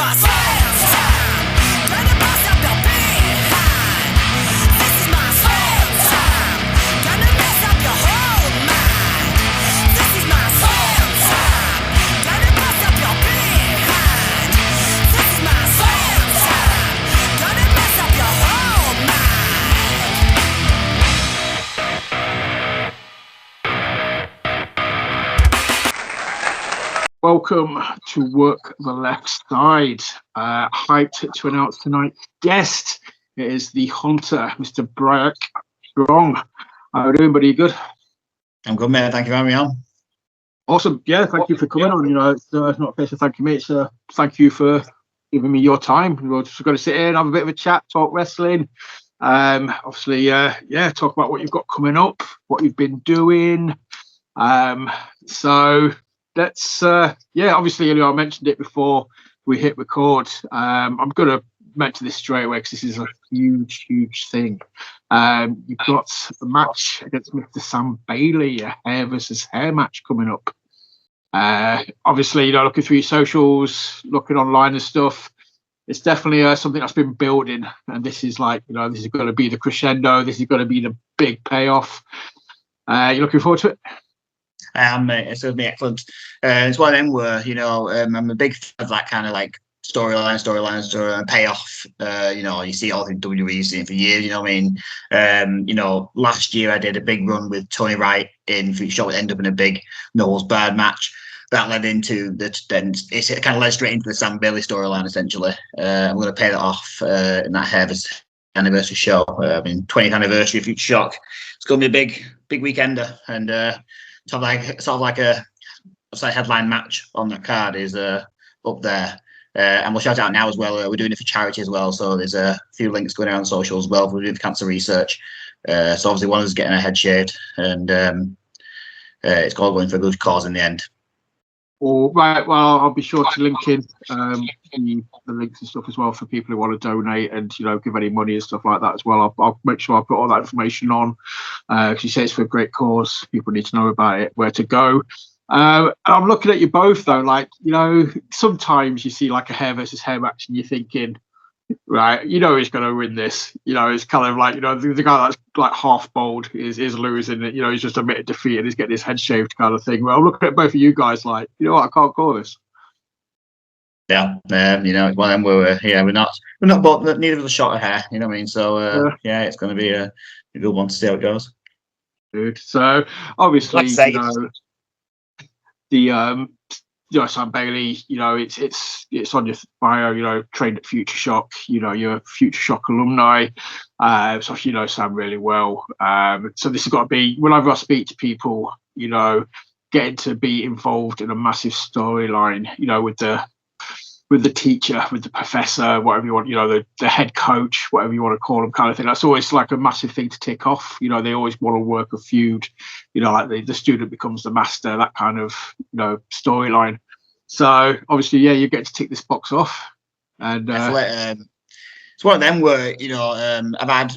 my swim time. Gonna bust up your behind. This is my swim time. Gonna mess up your whole mind. This is my swim time. Gonna bust up your behind. This is my swim time. Gonna mess up your whole mind. Welcome to Work the Left Side. Hyped to announce tonight's guest. It is the Hunter, Mr. Briac Strong. How are you doing, buddy? You good? I'm good, mate. Thank you for having me on. Awesome. Yeah, thank you for coming on. You know, it's not a case of thanking me. It's thank you for giving me your time. We're just going to sit here and have a bit of a chat, talk wrestling. Obviously, talk about what you've got coming up, what you've been doing. So let's, obviously, you know, I mentioned it before we hit record. I'm going to mention this straight away because this is a huge, huge thing. You've got a match against Mr. Sam Bailey, a hair versus hair match coming up. Obviously, you know, looking through your socials, looking online and stuff, it's definitely something that's been building. And this is like, you know, this is going to be the crescendo. This is going to be the big payoff. You looking forward to it? I am, mate. It's going to be excellent. It's one of them where, you know, I'm a big fan of that kind of like storyline, payoff. You know, you see all the WWE, you've seen it for years, you know what I mean? You know, last year I did a big run with Tony Wright in FutureShock. It ended up in a big no holds barred match. That led into it kind of led straight into the Sam Bailey storyline, essentially. I'm going to pay that off in that Harvest anniversary show. 20th anniversary of FutureShock. It's going to be a big weekender, and sort of like a headline match on that card is up there. And we'll shout out now as well. We're doing it for charity as well, so there's a few links going around social as well. We're doing cancer research. So obviously one of us is getting a head shaved, and it's all going for a good cause in the end. All right. Well, I'll be sure to link in the links and stuff as well for people who want to donate and, you know, give any money and stuff like that as well. I'll make sure I put all that information on. Because you say it's for a great cause. People need to know about it, where to go. And I'm looking at you both though, like, you know, sometimes you see like a hair versus hair match and you're thinking, right, you know, he's going to win this. You know, it's kind of like, you know, the guy that's like half bald is losing it. You know, he's just admitted defeat and he's getting his head shaved kind of thing. Well, I'm looking at both of you guys like, you know what, I can't call this. Yeah, you know, it's one of them where we're not both, neither of us short of hair, you know what I mean? So it's going to be a good one to see how it goes. Good. So obviously, Like you know, the Sam Bailey, you know, it's on your bio, you know, trained at FutureShock, you know, you're a FutureShock alumni, so you know Sam really well. So this has got to be, whenever I speak to people, you know, getting to be involved in a massive storyline, you know, with the teacher, with the professor, whatever you want, you know, the head coach, whatever you want to call them, kind of thing. That's always like a massive thing to tick off. You know, they always want to work a feud, you know, like the student becomes the master, that kind of, you know, storyline. So obviously, yeah, you get to tick this box off. And it's one of them where, you know, I've had,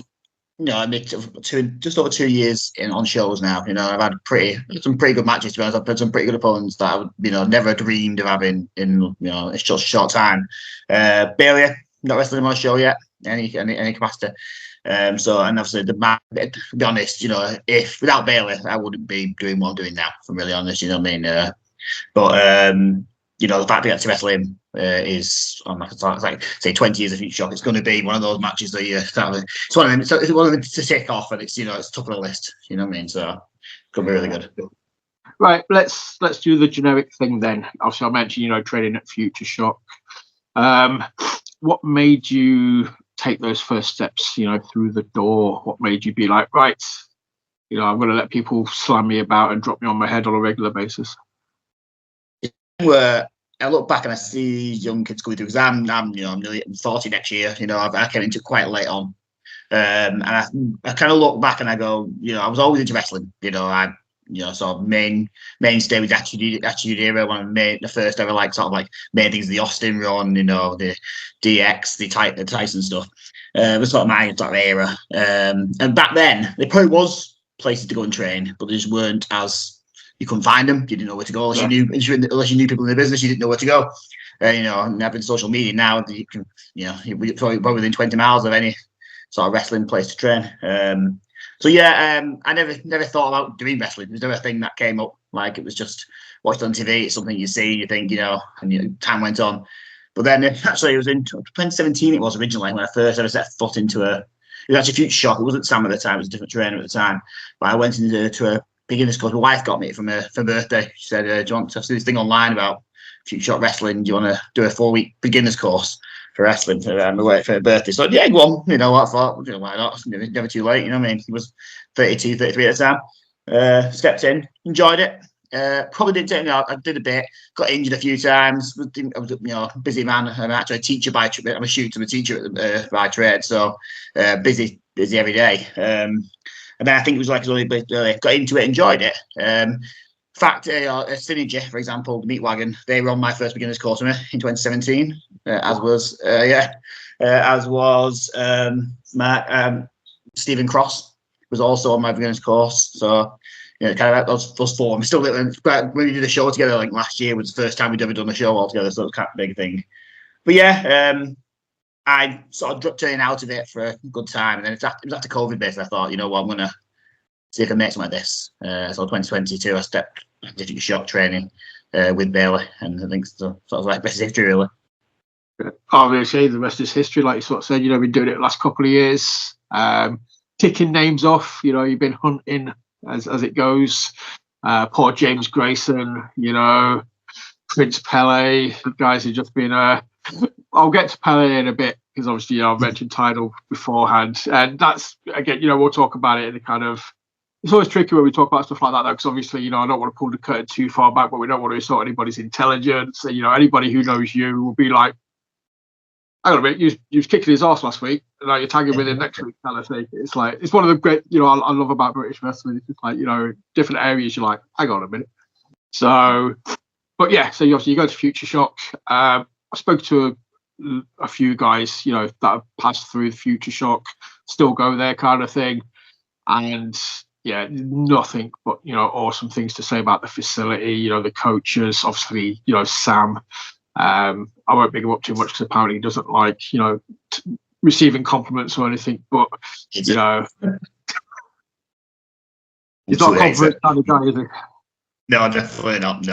you know, just over 2 years on shows now. You know, I've had some pretty good matches. To be honest, I've had some pretty good opponents that I would, you know, never dreamed of having in, you know, it's just a short time. Bailey, not wrestling on my show yet, any capacity. So, and obviously the match, to be honest, you know, if without Bailey, I wouldn't be doing what I'm doing now. If I'm really honest, you know what I mean. But you know, the fact to get to wrestle him is, like say 20 years of FutureShock. It's going to be one of those matches that you it's one of them. So it's one of them to tick off, and it's, you know, it's top of the list. You know what I mean? So it's going to be really good. Right, let's do the generic thing then. Obviously, I mentioned, you know, training at FutureShock. What made you take those first steps, you know, through the door? What made you be like, right, you know, I'm going to let people slam me about and drop me on my head on a regular basis? Where I look back and I see young kids going through, because I'm you know, I'm nearly 40 next year. You know, I came into it quite late on, and I kind of look back and I go, you know, I was always into wrestling. You know, sort of mainstay with Attitude Era, one of the first ever like sort of like main things, the Austin run, you know, the DX, the Tyson stuff. It was sort of my sort of era, and back then there probably was places to go and train, but they just weren't as. You couldn't find them. You didn't know where to go unless you knew people in the business. You didn't know where to go. And having social media now, you can, you're probably within 20 miles of any sort of wrestling place to train. I never thought about doing wrestling. It was never a thing that came up. Like, it was just watched on TV. It's something you see, you think, and time went on. But then actually, it was in 2017. It was originally when I first ever set foot into it was actually FutureShock. It wasn't Sam at the time. It was a different trainer at the time. But I went into a beginner's course. My wife got me for birthday. She said, "Do you want to see this thing online about FutureShock wrestling? Do you want to do a 4-week beginner's course for wrestling for her birthday?" So yeah, go on. I thought, why not? It's never too late. I mean, it was 32, 33 at the time. Stepped in, enjoyed it. Probably didn't take me out. I did a bit, got injured a few times. I was busy man. I'm actually a teacher by trade. I'm a shooter, I'm a teacher by trade. So busy every day. And then I think it was like got into it, enjoyed it. Fact, Synergy, for example, the Meat Wagon, they were on my first beginner's course with me in 2017, as was Stephen Cross was also on my beginner's course. So kind of those four. I'm still when we did a show together, like last year was the first time we'd ever done a show all together, so it was kind of a big thing. But I sort of turned out of it for a good time, and then it was after COVID basically. I thought, I'm gonna see if I can make something like this. So 2022, I stepped into FutureShock training with Bailey, and I think sort of like rest is history, really. Obviously, the rest is history, like you sort of said. Been doing it the last couple of years, ticking names off. You've been hunting as it goes. Poor James Grayson, Prince Pele, guys who've just been. I'll get to Pele in a bit because obviously I've mentioned Tidal beforehand, and that's again, we'll talk about it in the kind of. It's always tricky when we talk about stuff like that, though, because obviously, I don't want to pull the curtain too far back, but we don't want to insult anybody's intelligence. So, anybody who knows you will be like, hang on a minute, you was kicking his ass last week, and now you're tagging with him next week, kind of thing. It's like, it's one of the great, I love about British wrestling. It's just like, different areas, you're like, hang on a minute. So, but yeah, so you go to FutureShock. I spoke to a few guys, that have passed through the FutureShock, still go there kind of thing. And yeah, nothing but, awesome things to say about the facility, the coaches, obviously, Sam. I won't big him up too much because apparently he doesn't like, receiving compliments or anything, but, he's not a compliment kind of guy, is he? No, definitely not.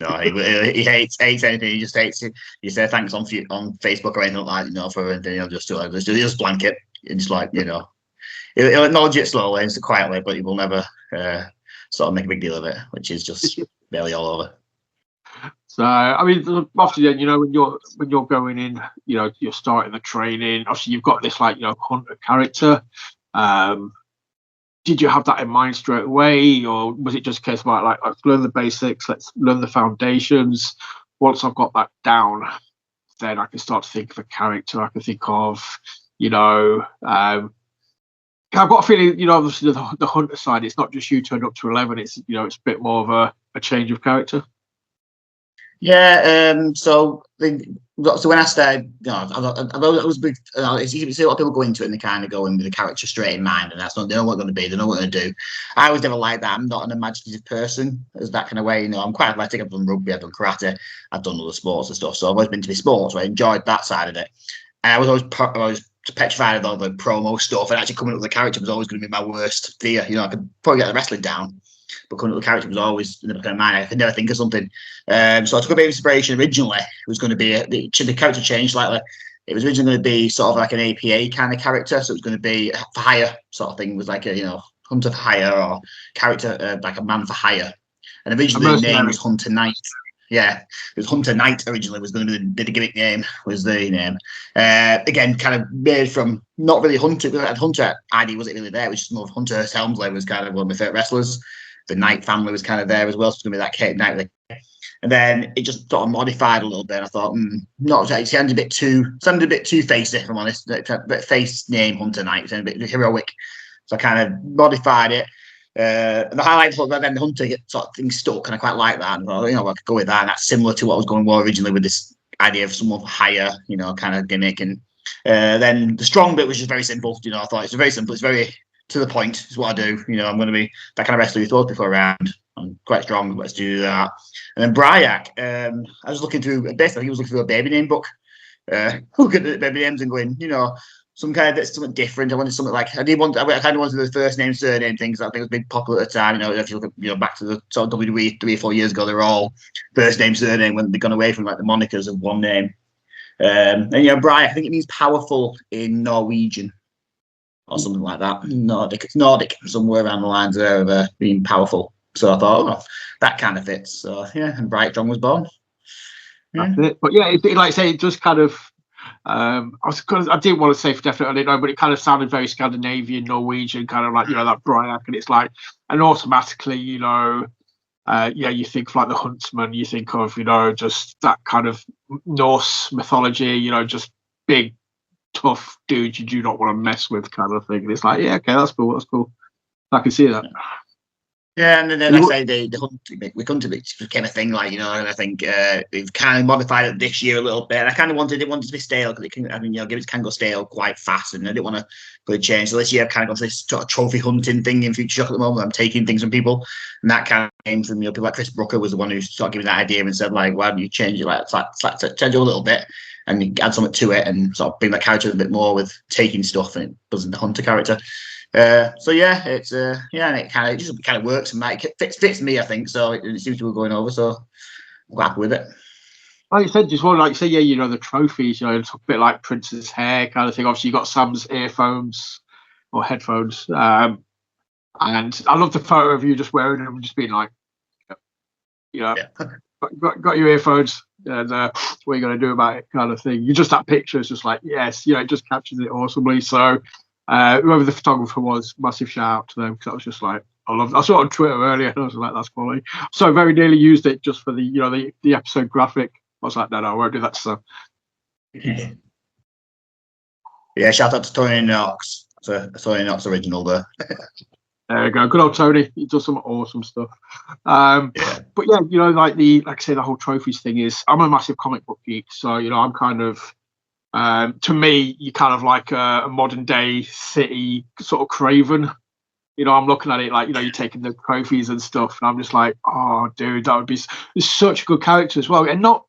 No, he hates anything. He just hates it. You say thanks on Facebook or anything like that, for anything. He'll just blank it. And just like, he'll acknowledge it slowly and quietly, but he will never sort of make a big deal of it, which is just barely all over. So, I mean, often then, when you're going in, you're starting the training. Obviously, you've got this like, Hunter character. Did you have that in mind straight away, or was it just a case about like, let's learn the basics, let's learn the foundations? Once I've got that down, then I can start to think of a character. I can think of, I've got a feeling, obviously the Hunter side, it's not just you turned up to 11. It's it's a bit more of a change of character. Yeah. So when I started, I was big. It's easy to see a lot of people go into it and they kind of go in with the character straight in mind, and that's not. They know what they're going to be. They know what they're going to do. I was never like that. I'm not an imaginative person as that kind of way. I'm quite athletic. I've done rugby. I've done karate. I've done other sports and stuff. So I've always been to the sports. So I enjoyed that side of it. And I was always petrified of all the promo stuff, and actually coming up with the character was always going to be my worst fear. I could probably get the wrestling down, but coming up with the character was always in the back of my mind. I could never think of something. So I took a bit of inspiration. Originally, it was going to be the character changed slightly. It was originally going to be sort of like an APA kind of character, so it was going to be for hire sort of thing. It was like a hunter for hire or character like a man for hire. And originally the name was Hunter Knight. Yeah, it was Hunter Knight originally was going to be the gimmick name, was the name. Again, kind of made from not really Hunter. Hunter ID wasn't really there. It was just more of Hunter Helmsley was kind of one of my favourite wrestlers. The Knight family was kind of there as well. So it's going to be that Kate Knight. And then it just sort of modified a little bit. I thought, it sounded a bit too facey, if I'm honest. A bit face name Hunter Knight. It sounded a bit heroic. So I kind of modified it. And the highlight was then the Hunter sort of thing stuck, and I quite like that. And I could go with that. And that's similar to what was going on originally with this idea of someone for hire, kind of gimmick. And then the strong bit was just very simple. I thought it's very simple. It's very to the point. It's what I do. I'm going to be that kind of wrestler you thought before around. I'm quite strong. Let's do that. And then Briac, I was looking through. Basically, he was looking through a baby name book, looking at the baby names and going, some kind of that's something different. I wanted something like I kind of wanted the first name, surname things. I think it was big popular at the time. If you look at back to the sort of WWE 3 or 4 years ago, they're all first name, surname when they've gone away from like the monikers of one name. And Briac, I think it means powerful in Norwegian or something like that. Nordic, it's Nordic, somewhere around the lines there of being powerful. So I thought, that kind of fits. So yeah, and Briac Strong was born. Yeah. That's it. But yeah, like I say, it just kind of. I didn't want to say for definite, I didn't know, but it kind of sounded very Scandinavian, Norwegian, kind of like that Briac, and it's like, and automatically, you think of like the Huntsman, you think of just that kind of Norse mythology, just big, tough dudes you do not want to mess with, kind of thing. And it's like, yeah, okay, that's cool. I can see that. Yeah, and then I say the hunter became a thing, and I think they've kind of modified it this year a little bit. And I kind of wanted it to be stale because gimmicks can go stale quite fast, and I didn't want to really change. So this year I've kind of got this sort of trophy hunting thing in FutureShock at the moment. I'm taking things from people, and that kind of came from people like Chris Brooker was the one who sort of gave me that idea and said like, why don't you change it change it a little bit and add something to it and sort of bring that character a bit more with taking stuff and it doesn't the hunter character. So yeah, it's and it kind of works and it fits me, I think. So it seems to be going over. So I'm happy with it. Like you said, just one like you say, the trophies, it's a bit like Prince's hair kind of thing. Obviously, you got Sam's earphones or headphones, and I love the photo of you just wearing them, and just being like, got your earphones, and what are you going to do about it, kind of thing. You just that picture is just like, yes, it just captures it awesomely. So. Whoever the photographer was, massive shout out to them because I was just like, I saw it on Twitter earlier and I was like, that's quality. So I very nearly used it just for the episode graphic. I was like, no, I won't do that stuff. Yeah, shout out to Tony Knox. Tony Knox original there. There you go. Good old Tony. He does some awesome stuff. But yeah, like I say, the whole trophies thing is, I'm a massive comic book geek. So, I'm kind of, to me, you're kind of like a modern day City sort of Craven. I'm looking at it like, you're taking the trophies and stuff, and I'm just like, oh, dude, that would be such a good character as well. And not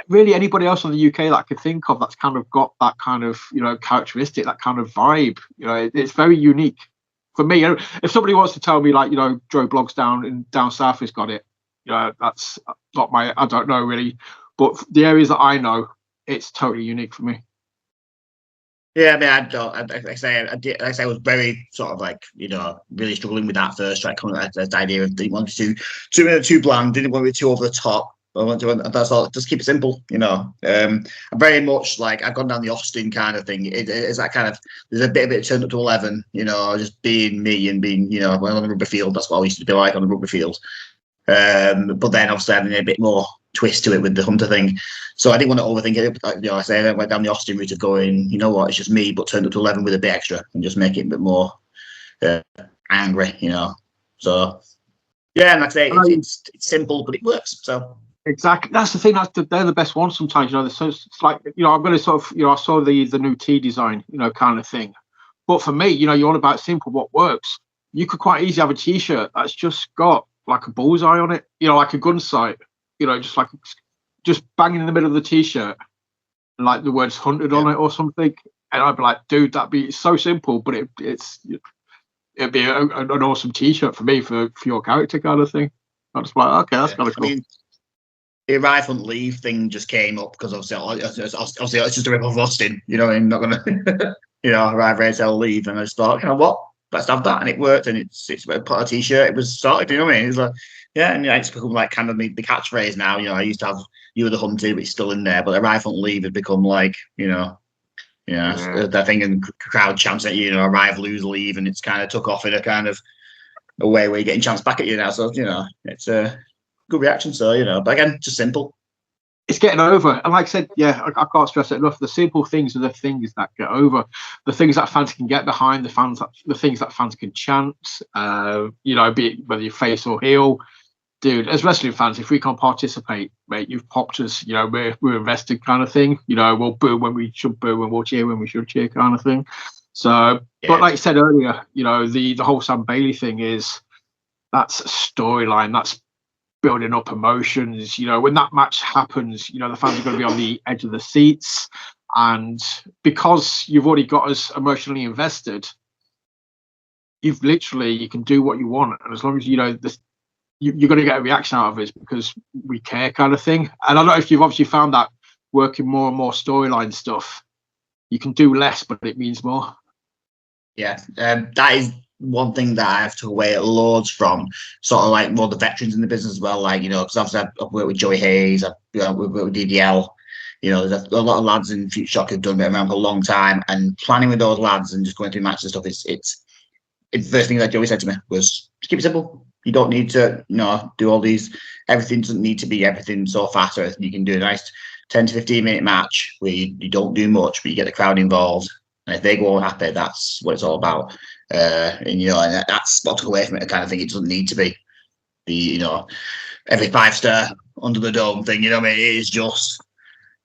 really anybody else in the UK that I could think of that's kind of got that kind of, characteristic, that kind of vibe. It's very unique for me. If somebody wants to tell me like, Joe Bloggs down south has got it, that's not I don't know really. But the areas that I know, it's totally unique for me. Yeah, I mean, I was very sort of like, really struggling with that first track, coming with that idea of didn't want to too bland, didn't want to be too over the top. That's all. Just keep it simple, I'm very much like I've gone down the Austin kind of thing. It's that kind of there's a bit of it turned up to 11, just being me and being, when on the rugby field. That's what I used to be like on the rugby field. But then obviously having a bit more twist to it with the hunter thing. So I didn't want to overthink it. I went down the Austin route of going, it's just me, but turned up to 11 with a bit extra and just make it a bit more angry, So yeah, and like I say, it's simple, but it works. So exactly, that's the thing. They're the best ones sometimes. It's like I'm going to sort of I saw the new T design, kind of thing. But for me, you're on about simple. What works? You could quite easily have a T-shirt that's just got like a bullseye on it, like a gun sight, just banging in the middle of the T-shirt, and like the words "hunted" on it or something. And I'd be like, dude, that'd be so simple, but it'd be an awesome T-shirt for me for your character kind of thing. I'm just like, okay, that's kind of cool. I mean, the arrive and leave thing just came up because obviously it's just a rip off Austin. I'm not gonna, arrive, resell, leave, and I just thought, what? Let's have that, and it worked, and it's put a T-shirt. It was started, what I mean? It's like, yeah, and it's become like kind of the catchphrase now. I used to have "You were the hunter," but it's still in there. But the arrive and leave had become like, that thing, and crowd chants at you, arrive, lose, leave, and it's kind of took off in a kind of a way where you're getting chants back at you now. So it's a good reaction. So but again, just simple. It's getting over, and like I said, I can't stress it enough. The simple things are the things that get over, the things that fans can get behind, the things that fans can chant. Be it whether you face or heel, dude. As wrestling fans, if we can't participate, mate, you've popped us. We're invested, kind of thing. We'll boo when we should boo, and we'll cheer when we should cheer, kind of thing. So, But like you said earlier, the whole Sam Bailey thing is, that's a storyline. That's building up emotions. You know, when that match happens, you know, the fans are going to be on the edge of the seats, and because you've already got us emotionally invested, you can do what you want, and as long as you know this, you're going to get a reaction out of it because we care, kind of thing. And I don't know if you've obviously found that working more and more storyline stuff, you can do less, but it means more. Yeah, that is one thing that I have to away loads from, sort of like more the veterans in the business as well. Like, you know, because obviously I've worked with Joey Hayes, I've worked with DDL. You know, there's a lot of lads in FutureShock who've done it around for a long time, and planning with those lads and just going through matches and stuff. It's the first thing that Joey said to me was, just keep it simple. You don't need to, you know, do all these. Everything doesn't need to be everything so fast. Or you can do a nice 10 to 15 minute match where you don't do much, but you get the crowd involved. And if they go happy, that's what it's all about. And you know, and that's what I took away from it. The kind of thing, it doesn't need to be the, you know, every 5-star under the dome thing. You know what I mean? It is just,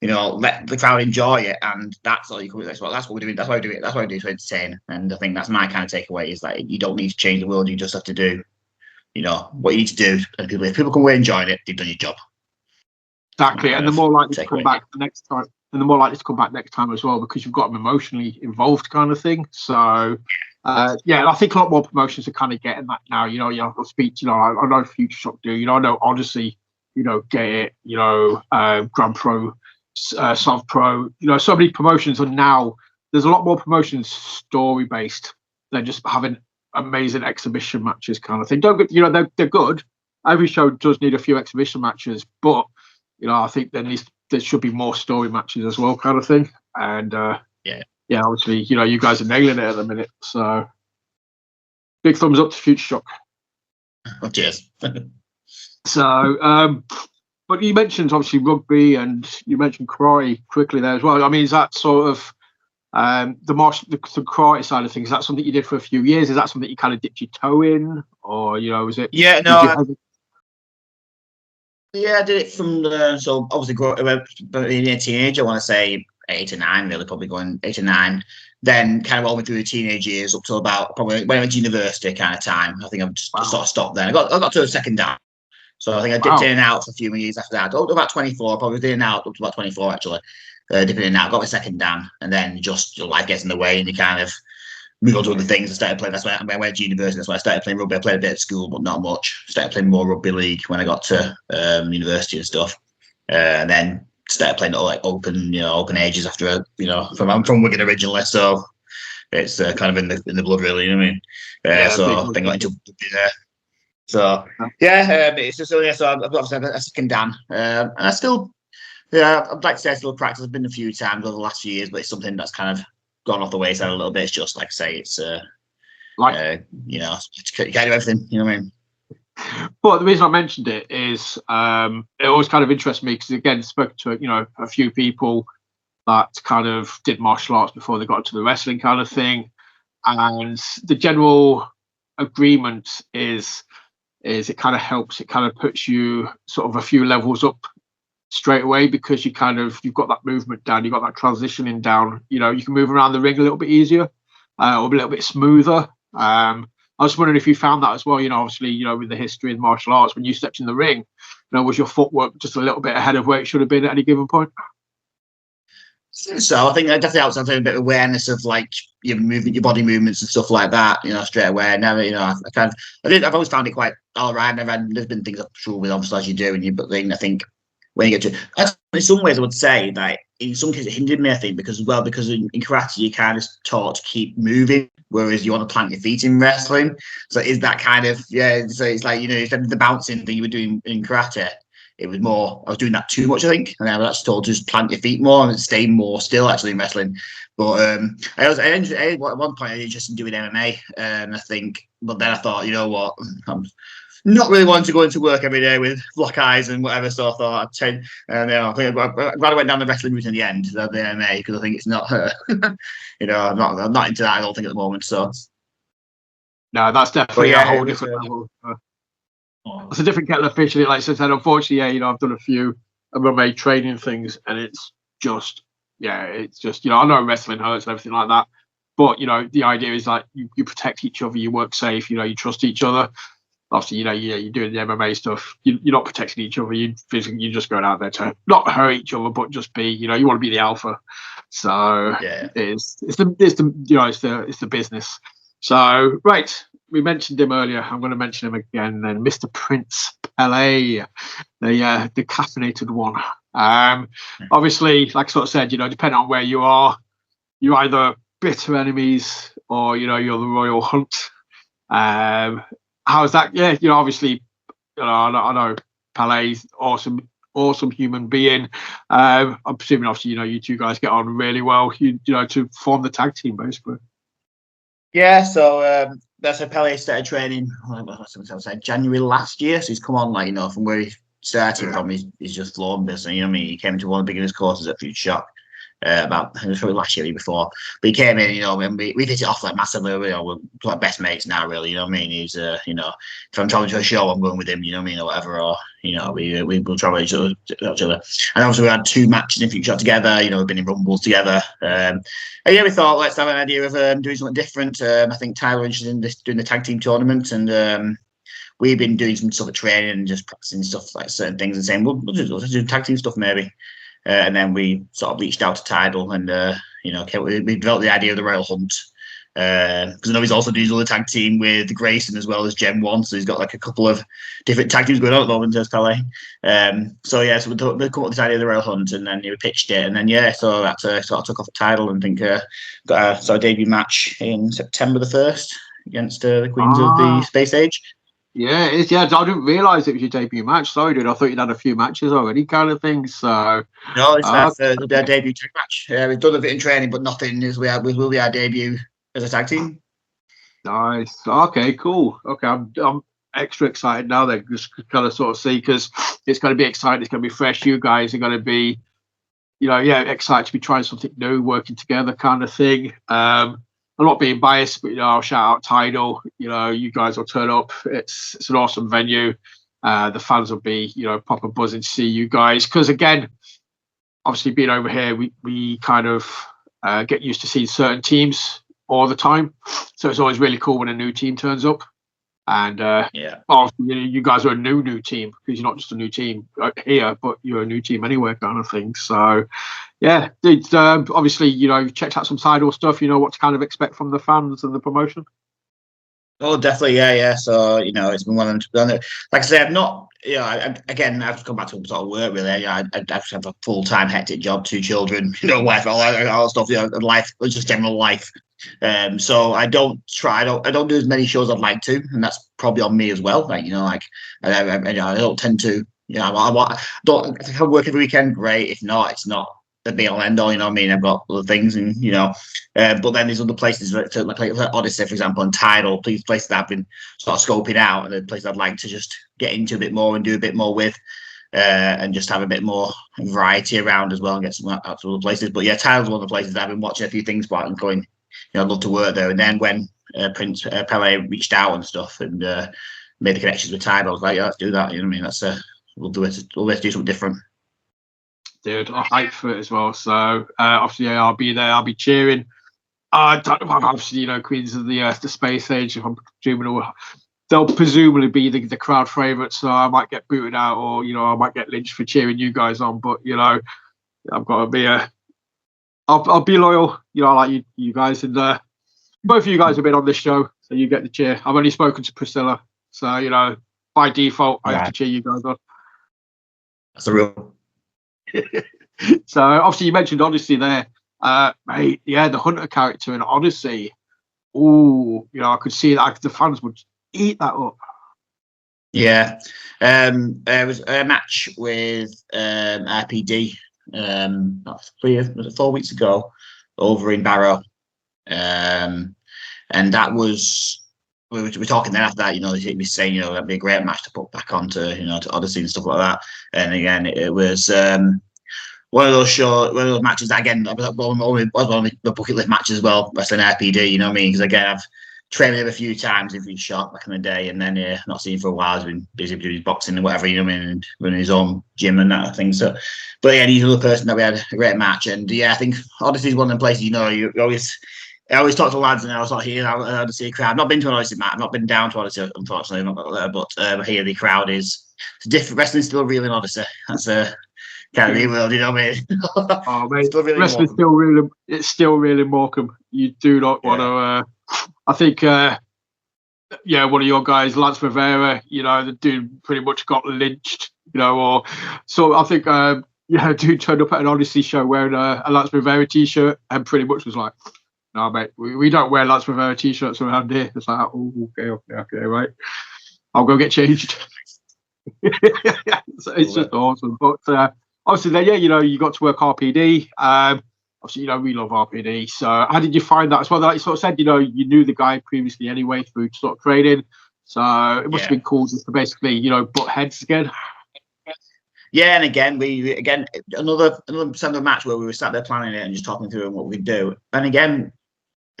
you know, let the crowd enjoy it, and that's all you can. That's what we're doing. That's why we do it. That's why we do it to entertain. And I think that's my kind of takeaway is that you don't need to change the world. You just have to do, you know, what you need to do. And if people come away enjoying it, you've done your job. Exactly, and the more likely to come back the next time, and the more likely to come back next time as well, because you've got them emotionally involved, kind of thing. So, yeah, I think a lot more promotions are kind of getting that now. You know, I'll speak. You know, I know FutureShock do. You know, I know Odyssey. You know, get it. You know, Grand Pro, South Pro. You know, so many promotions are now. There's a lot more promotions story based than just having amazing exhibition matches, kind of thing. Don't get, you know, they're good. Every show does need a few exhibition matches, but you know, I think there should be more story matches as well, kind of thing. And yeah, obviously, you know, you guys are nailing it at the minute. So big thumbs up to FutureShock. Oh, cheers. So, but you mentioned obviously rugby, and you mentioned karate quickly there as well. I mean, is that sort of the karate side of things? Is that something you did for a few years? Is that something you kind of dipped your toe in, or you know, was it? Yeah, no. Yeah, I did it from so obviously being a teenager, I want to say 8 or 9, really, probably going 8 or 9. Then kind of all the way through the teenage years up to about probably when I went to university kind of time. I think I've just sort of stopped then. I got to a second dan. So I think I dipped in and out for a few years after that. Up to about 24, probably did in and out up to about 24 actually. Dipping in and out, got my second dan, and then just your life gets in the way and you kind of move on to other things. I started playing. That's when I went to university. That's when I started playing rugby. I played a bit at school, but not much. Started playing more rugby league when I got to university and stuff, and then started playing all like open ages after. You know, I'm from Wigan originally, so it's kind of in the blood, really. You know what I mean? So I think I got into rugby there. So yeah, it's just so I've got a second dan, and I still, I'd like to say I still practice. I've been a few times over the last few years, but it's something that's kind of gone off the wayside a little bit. It's just like I say, it's you know, you can't do everything. You know what I mean? But the reason I mentioned it is it always kind of interests me because again, I spoke to a few people that kind of did martial arts before they got into the wrestling kind of thing, and the general agreement is it kind of helps. It kind of puts you sort of a few levels up straight away because you've got that movement down, you've got that transitioning down. You know, you can move around the ring a little bit easier or a little bit smoother. I was wondering if you found that as well. You know, obviously, you know, with the history of martial arts, when you stepped in the ring, you know, was your footwork just a little bit ahead of where it should have been at any given point? So I think that definitely helps. I think a bit of awareness of like your movement, your body movements and stuff like that. You know, straight away. Never, you know, I've always found it quite all right. There's been things I've struggled with, obviously, as you do, but then I think when you get to, in some ways, I would say that in some cases it hindered me. I think because in karate you kind of taught to keep moving, whereas you want to plant your feet in wrestling. So is that kind of So it's like, you know, instead of the bouncing thing you were doing in karate, it was more, I was doing that too much, I think, and I was actually told to just plant your feet more and stay more still actually in wrestling. But at one point I was interested in doing MMA, and I think, but then I thought, you know what, I'm not really wanting to go into work every day with black eyes and whatever, so I thought I'd change. And I think I'm glad I went down the wrestling route in the end, the MMA, because I think it's not, you know, I'm not into that, I don't think, at the moment. So no, that's definitely a whole different level. It's a different kettle of fish. Like I said, unfortunately, you know, I've done a few MMA training things, and it's just, you know, I know wrestling hurts and everything like that, but you know, the idea is like you protect each other, you work safe, you know, you trust each other. obviously, you're doing the MMA stuff. You're not protecting each other. You're just going out there to not hurt each other, but just be, you want to be the alpha. So Yeah. it's the business. So right, we mentioned him earlier. I'm going to mention him again. Then Mr. Prince Pele, the caffeinated one. Obviously, like I sort of said, depending on where you are, you're either bitter enemies or you're the Royal Hunt. How's that? Yeah, obviously, I know Pele's awesome human being. I'm presuming, obviously, you two guys get on really well. To form the tag team, basically. Yeah, so that's how Pele started training. January last year. So he's come on, from where he started from. He's just flown business. He came to one of the biggest courses at FutureShock. About probably last year, before, but he came in, and we hit it off massively. We're like best mates now, really. He's, if I'm traveling to a show, I'm going with him. Or whatever, or we'll travel each other. And obviously, we had 2 matches in FutureShock together. We've been in Rumbles together. And we thought let's have an idea of doing something different. I think Tyler was interested in doing the tag team tournament, and we've been doing some sort of training and just practicing stuff like certain things and saying, let's do tag team stuff maybe. And then we sort of reached out to Tidal, and we developed the idea of the Royal Hunt, because I know he's also doing the tag team with Grayson as well as Gen 1, so he's got a couple of different tag teams going on at the moment as Pele. So we come up with this idea of the Royal Hunt, and then we pitched it, and then so that sort of took off at Tidal, and think got our debut match in September the 1st against the Queens of the Space Age. Yeah, it is. Yeah, I didn't realise it was your debut match. Sorry, dude. I thought you'd had a few matches already, kind of thing. So no, it's their debut tag match. We've done a bit in training, but nothing. We will be our debut as a tag team. Nice. Okay, cool. Okay, I'm extra excited now. Then just kind of sort of see, because it's going to be exciting. It's going to be fresh. You guys are going to be, excited to be trying something new, working together, kind of thing. I'm not being biased, but I'll shout out Tidal. You guys will turn up. It's an awesome venue. The fans will be, proper buzzing to see you guys. Because again, obviously being over here, we kind of get used to seeing certain teams all the time. So it's always really cool when a new team turns up. And you guys are a new team, because you're not just a new team here, but you're a new team anywhere, kind of thing. So yeah, it's obviously you've checked out some Tidal stuff. You know what to kind of expect from the fans and the promotion. Oh, definitely, yeah. So it's been one of them. Like I say, I'm not. Again, I've come back to sort of work really. I have a full-time hectic job, 2 children, wife, all that stuff. And life, just general life. So I don't do as many shows I'd like to, and that's probably on me as well. I don't tend to. If I work every weekend, great. If not, it's not the be all end all. I've got other things, and but then there's other places like Odyssey, for example, and Tidal, places that I've been sort of scoping out, and the places I'd like to just get into a bit more and do a bit more with, and just have a bit more variety around as well, and get some out to other places. But yeah, Tidal's one of the places that I've been watching a few things about and going, I'd love to work there. And then when Prince Pele reached out and stuff and made the connections with Tidal, I was like, yeah, let's do that. That's we'll do it. We'll do something different. Dude, I'm hyped for it as well. So obviously, I'll be there. I'll be cheering. Obviously, Queens of the Space Age. If I'm presuming they'll presumably be the crowd favourites. So I might get booted out, or I might get lynched for cheering you guys on. But I've got to be I'll be loyal. I like you guys, and both of you guys have been on this show, so you get the cheer. I've only spoken to Priscilla, so by default, I have to cheer you guys on. That's the real. So obviously you mentioned Odyssey there, mate. Yeah, the Hunter character in Odyssey. Ooh, I could see that the fans would eat that up. Yeah, it was a match with RPD. Not 4 weeks ago, over in Barrow, and that was we were talking then after that. He was saying that'd be a great match to put back onto to Odyssey and stuff like that. And again, it was one of those matches that again was one of the bucket list matches as well. Wrestling RPD, because again I've trained him a few times in FutureShock back in the day, and then not seen him for a while. He's been busy doing his boxing and whatever, and running his own gym and that thing. So, but yeah, he's another person that we had a great match, and yeah, I think Odyssey is one of the places you always I always talk to lads, and I was like, here, I see a crowd. I've not been to an Odyssey, Matt. I've not been down to Odyssey, unfortunately. I'm not there, but I hear the crowd is different. Wrestling's still real in Odyssey. That's a kind of the world, you know what I mean? Oh, mate, still really wrestling's Morecambe. still real. It's still real in Morecambe. You do not want to. I think, one of your guys, Lance Rivera, the dude pretty much got lynched, or so. I think, dude turned up at an Odyssey show wearing a Lance Rivera t-shirt and pretty much was like, "No, mate, we don't wear Lance Rivera t-shirts around here." It's like, "Oh, okay, right. I'll go get changed." So it's just awesome. But obviously, then you got to work RPD. Obviously, we love RPD. So how did you find that as well? Like you sort of said, you knew the guy previously anyway through sort of training. So it must have been cool just to basically, butt heads again. Yeah, and again, another similar match where we were sat there planning it and just talking through what we'd do. And again,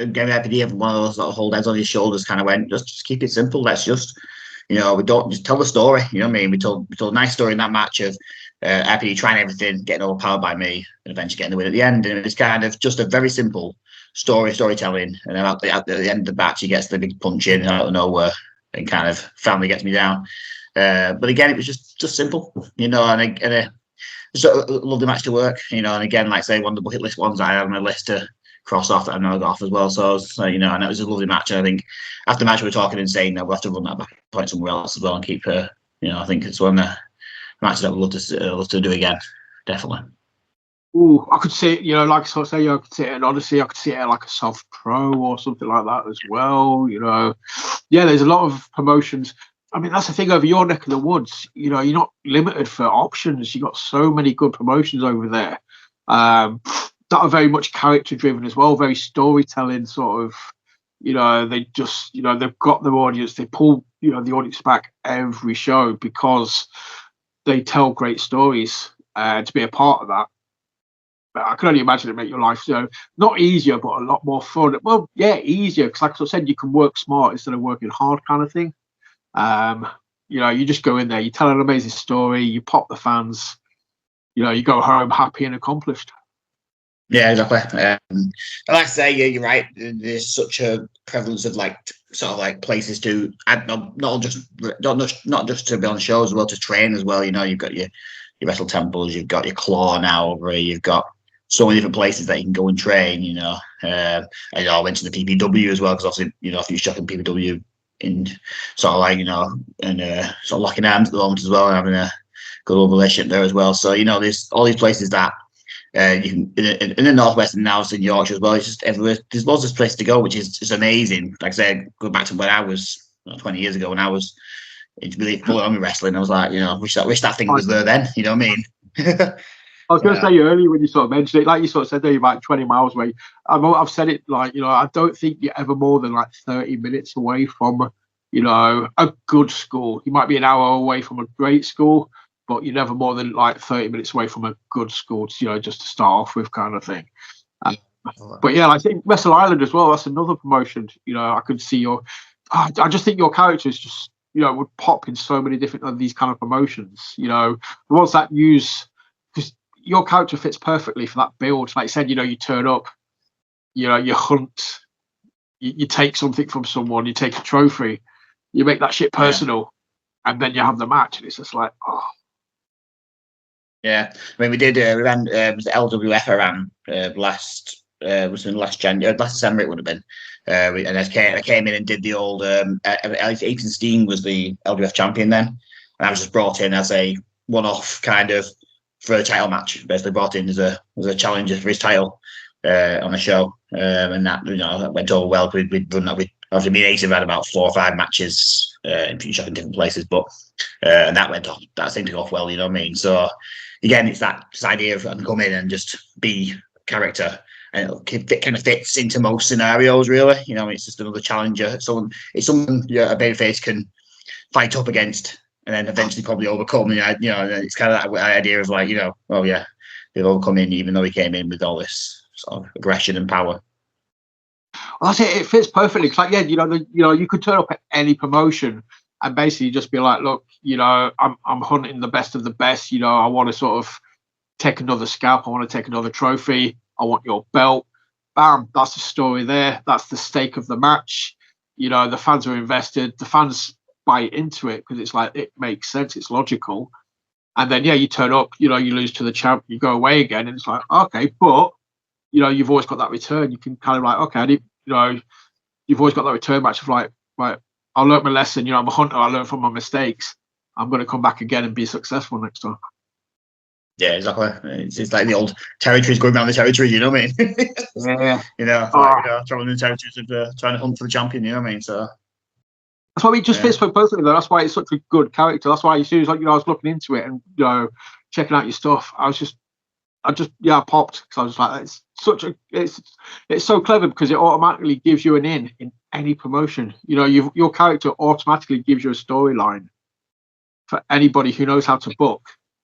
RPD having one of those little hold heads on his shoulders kind of went, just keep it simple. Let's just, we don't just tell the story. You know what I mean? We told a nice story in that match of RPD trying everything, getting overpowered by me, and eventually getting the win at the end. And it's kind of just a very simple storytelling. And then at the end of the match, he gets the big punch in out of nowhere and kind of family gets me down. But again, it was just simple, and I love the match to work, and again, like I say, one of the bucket list ones I have on my list to cross off that I know I got off as well. So I was, and it was a lovely match. And I think after the match we were talking and saying that we'll have to run that back point somewhere else as well and keep I think it's one of the matches that we'd love to do again, definitely. Ooh, I could see it, like I sort of say, I could see it at Odyssey, I could see it at like a Soft Pro or something like that as well. Yeah, there's a lot of promotions. I mean, that's the thing over your neck of the woods. You're not limited for options. You got so many good promotions over there that are very much character driven as well, very storytelling sort of. They just, they've got their audience. They pull, the audience back every show because they tell great stories. To be a part of that, I can only imagine it make your life not easier, but a lot more fun. Well, yeah, easier because, like I said, you can work smart instead of working hard, kind of thing. You just go in there, you tell an amazing story, you pop the fans, you go home happy and accomplished. Yeah, exactly. And like I say, you're right. There's such a prevalence of places to add, not just to be on shows as well, to train as well. You've got your Wrestle Temples, you've got your Claw now over here, you've got so many different places that you can go and train. I went to the PPW as well because obviously FutureShock and PPW in sort of and sort of locking arms at the moment as well, and having a good old relationship there as well. So there's all these places that you can in the Northwest and now in Yorkshire as well. It's just everywhere. There's lots of places to go, which is just amazing. Like I said, going back to when I was 20 years ago when I was really full on wrestling, I was like, wish that thing was there then. You know what I mean? I was going to say earlier when you sort of mentioned it, like you sort of said there, you're about 20 miles away. I've said it I don't think you're ever more than 30 minutes away from, a good school. You might be an hour away from a great school, but you're never more than 30 minutes away from a good school, just to start off with, kind of thing. But yeah, I think Wrestle Island as well, that's another promotion. I could see I just think your characters just, would pop in so many different of these kind of promotions. The ones that use, because your character fits perfectly for that build. Like I said, you turn up, you hunt, you take something from someone, you take a trophy, you make that shit personal, and then you have the match, and it's just like, oh. Yeah, I mean, we ran it was the LWF I ran last January, last December it would have been, and I came in and did the old Ethan Steen was the LWF champion then, and I was just brought in as a one-off kind of for a title match, basically brought in as a challenger for his title on a show, and that went over well. We'd run that with obviously me and Ace have had about 4 or 5 matches in FutureShock in different places, but and that seemed to go off well. You know what I mean? So again, it's that idea of come in and just be character, and it kind of fits into most scenarios. Really, it's just another challenger. It's someone a babyface can fight up against, and then eventually probably overcome. It's kind of that idea of oh yeah, they've overcome him, even though he came in with all this sort of aggression and power. Well, that's it. It fits perfectly. Cause you could turn up at any promotion and basically just be like, look, I'm hunting the best of the best. I want to sort of take another scalp. I want to take another trophy. I want your belt. bam, that's the story there. That's the stake of the match. You know, the fans are invested. The fans buy into it because it's like, it makes sense. It's logical. And then, yeah, you turn up, you know, you lose to the champ, you go away again. And it's like, okay, but, you know, you've always got that return. You can kind of like, okay, you know, you've always got that return match of like, right, I learned my lesson. You know, I'm a hunter. I learned from my mistakes. I'm going to come back again and be successful next time. Yeah, exactly. It's like the old territories going around the territory, you know what I mean? Yeah. You know, like, you know, traveling the territories of trying to hunt for the champion, you know what I mean? So that's why it just fits so perfectly though. That's why it's such a good character. That's why as soon as like, you know, I was looking into it and, you know, checking out your stuff, I popped because I was like, it's so clever because it automatically gives you an in any promotion. You know, your character automatically gives you a storyline for anybody who knows how to book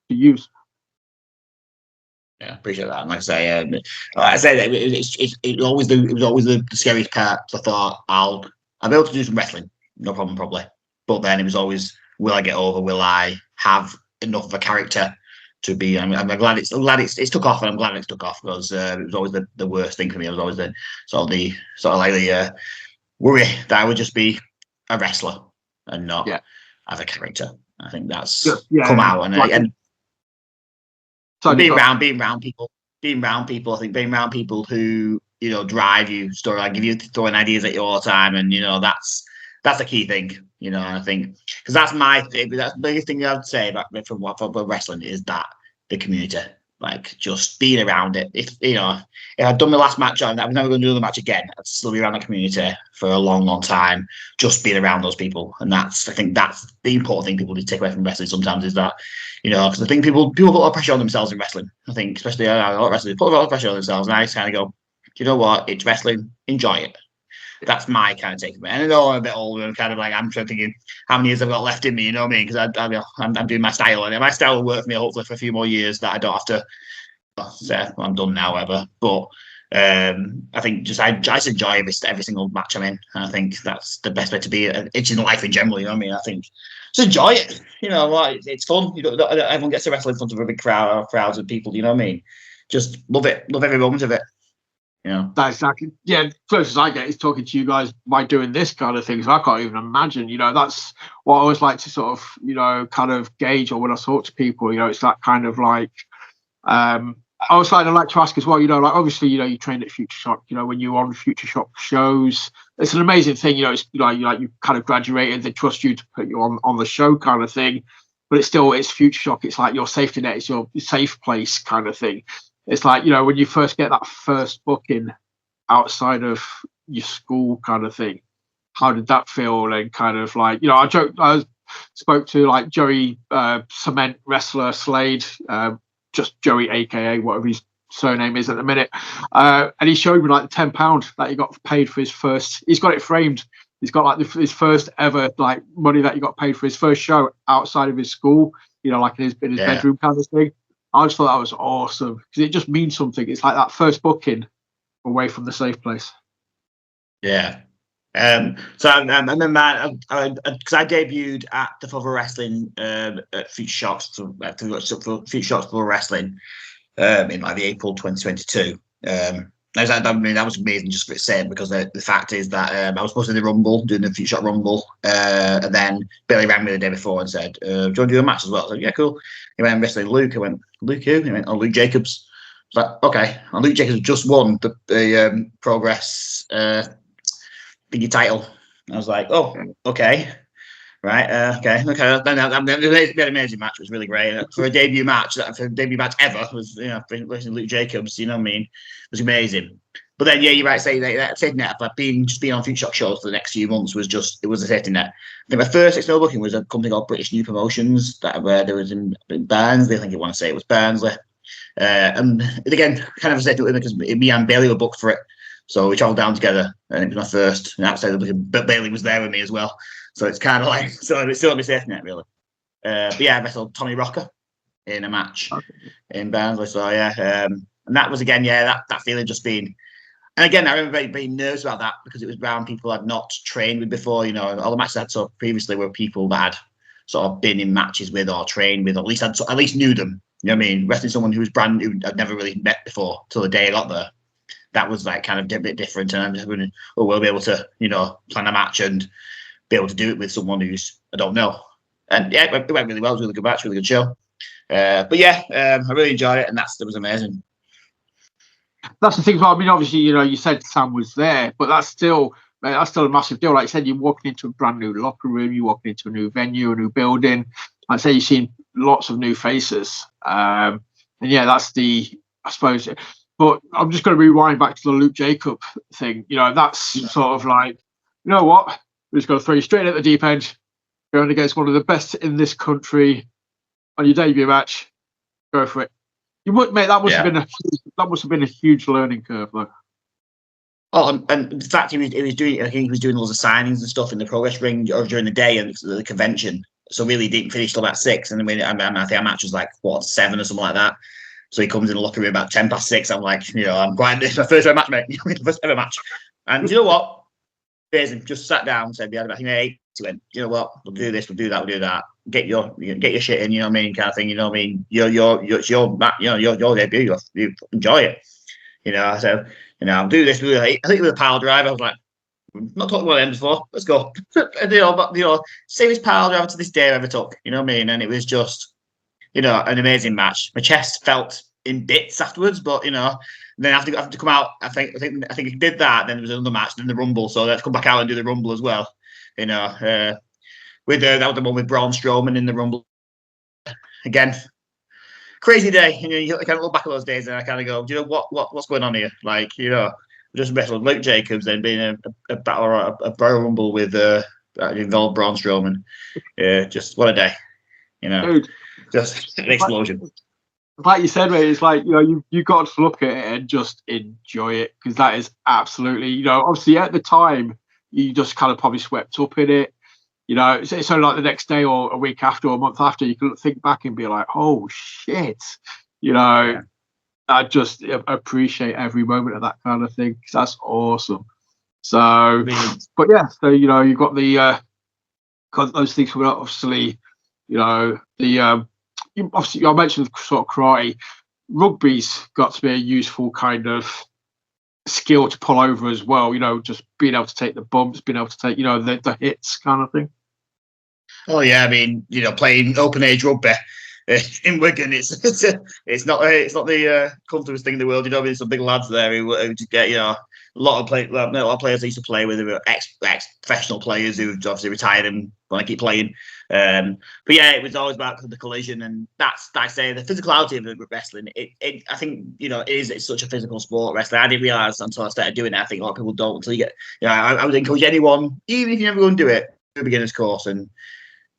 to use. yeah, appreciate that. And like I said, it was always the scariest part. So I thought I'll be able to do some wrestling, no problem, probably. But then it was always, will I get over? Will I have enough of a character to be? I'm glad it's took off, and I'm glad it's took off because it was always the worst thing for me. It was always the sort of like the worry that I would just be a wrestler and not as a character. I think that's come out and being around people. I think being around people who, you know, drive you, give you throwing ideas at you all the time, and you know that's a key thing. You know, and I think because that's the biggest thing I'd say about for wrestling is that the community, like just being around it. If I'd done my last match, I'm never going to do the match again. I'd still be around the community for a long, long time, just being around those people. And I think that's the important thing people need to take away from wrestling sometimes is that, you know, because I think people put a lot of pressure on themselves in wrestling. I think, especially a lot of wrestlers, put a lot of pressure on themselves. And I just kind of go, you know what? It's wrestling. Enjoy it. That's my kind of take from it. And I know I'm a bit older and kind of like, I'm thinking how many years I've got left in me, you know what I mean? Because I'm doing my style, and my style will work for me hopefully for a few more years that I don't have to say I'm done now ever. But I think I just enjoy every single match I'm in, and I think that's the best way to be. It's in life in general, you know what I mean? I think just enjoy it. You know, like it's fun. You don't everyone gets to wrestle in front of a big crowds of people. You know what I mean? Just love it. Love every moment of it. Yeah, that's exactly. Yeah, closest I get is talking to you guys by doing this kind of thing. So I can't even imagine. You know, that's what I always like to sort of, you know, kind of gauge, or when I talk to people, you know, it's that kind of like. I was like, I'd like to ask as well, you know, like obviously, you know, you trained at FutureShock, you know, when you're on FutureShock shows, it's an amazing thing, you know, it's you kind of graduated, they trust you to put you on the show kind of thing, but it's FutureShock, it's like your safety net, it's your safe place kind of thing. It's like, you know, when you first get that first booking outside of your school kind of thing, how did that feel? And kind of like, you know, I spoke to like Joey, cement wrestler Slade, just Joey, aka whatever his surname is at the minute, and he showed me like the £10 that he got paid for his first. He's got it framed. He's got like his first ever like money that he got paid for his first show outside of his school. You know, like in his bedroom kind of thing. I just thought that was awesome because it just means something. It's like that first booking away from the safe place. Yeah. So I remember, because I debuted at the Pulverise Wrestling at FutureShock for FutureShock for Wrestling in like the April 2022. That was amazing just for its sake, because the fact is that I was supposed to do the Rumble, doing the FutureShock Rumble, and then Billy rang me the day before and said, do you want to do a match as well? I said, yeah, cool. He went, wrestling Luke. I went, Luke who? He went, oh, Luke Jacobs. I was like, okay. And Luke Jacobs just won the Progress thingy title. I was like, oh, okay. Right, okay. It was an amazing match. It was really great for a debut match. For a debut match ever was, you know, Luke Jacobs. You know what I mean? It was amazing. But then, yeah, you're right. Say that safety net. But being on FutureShock shows for the next few months was a safety net. I think my first external booking was a company called British New Promotions that there was in Barnsley. I think you want to say it was Barnsley. And again, kind of a safety net because me and Bailey were booked for it. So we travelled down together, and it was my first. And outside the booking, but Bailey was there with me as well. So it's kind of like, so it's still a safety net, really. But yeah, I wrestled Tommy Rocker in a match in Barnsley. So yeah, and that was again, yeah, that feeling just being. And again, I remember being nervous about that because it was around people I'd not trained with before. You know, all the matches I'd saw previously were people that had sort of been in matches with or trained with, or at least knew them. You know what I mean? Wrestling someone who was brand new, I'd never really met before till the day I got there. that was like kind of a bit different. And I'm just going, we'll be able to, plan a match and be able to do it with someone who's I don't know. And yeah, it went really well. It was a really good match, really good show. But yeah, I really enjoyed it, and that was amazing. That's the thing. I mean, obviously, you said Sam was there, but that's still a massive deal. Like you said, you're walking into a brand new locker room, you're walking into a new venue, a new building. Like I say, you've seen lots of new faces, and yeah, that's I suppose. But I'm just going to rewind back to the Luke Jacob thing. That's sort of like, you know what? We're just going to throw you straight at the deep end, going against one of the best in this country on your debut match. Go for it. You would, mate. That must have been a huge learning curve, though. Oh, and the fact he was doing, I think he was doing loads of signings and stuff in the progress ring or during the day and the convention. So really, he didn't finish till about 6, and I think our match was like 7 or something like that. So he comes in the locker room about 6:10. I'm like, I'm quite. It's my first ever match, mate. First ever match. And you know what? Jason just sat down and said, "We had about 8." He went, "You know what? We'll do this. We'll do that. We'll do that. Get your shit in. You know what I mean? Kind of thing. You know what I mean? It's your debut. You enjoy it. So I'll do this. I think with a pile driver, I was like, I'm not talking about them before. Let's go. But safest pile driver to this day I ever took. You know what I mean? And it was just, an amazing match. My chest felt in bits afterwards, but then after to come out, I think he did that. Then there was another match, then the Rumble. So let's come back out and do the Rumble as well. That was the one with Braun Strowman in the Rumble. Again, crazy day. You kind of look back at those days and I kind of go, do you know what's going on here? Like, just wrestled Luke Jacobs and being a battle or a Royal Rumble with involved Braun Strowman. Just what a day. Dude, just an explosion. Like you said, mate, it's like, you got to look at it and just enjoy it, because that is absolutely, obviously at the time, you just kind of probably swept up in it. It's only like the next day or a week after or a month after, you can think back and be like, oh, shit. I just appreciate every moment of that kind of thing, because that's awesome. So, but yeah, so, you've got got those things coming up, obviously, obviously, I mentioned sort of karate. Rugby's got to be a useful kind of skill to pull over as well. Just being able to take the bumps, being able to take, the hits kind of thing. Oh yeah, I mean, playing open age rugby in Wigan, it's not the comfortable thing in the world. There's some big lads there who just get a lot of players I used to play with who were ex professional players who've obviously retired and want to keep playing. But yeah, it was always about the collision, and that's, I say, the physicality of wrestling. I think it's such a physical sport, wrestling. I didn't realize until I started doing it. I think a lot of people don't until you get. I would encourage anyone, even if you never go and do it, do a beginner's course and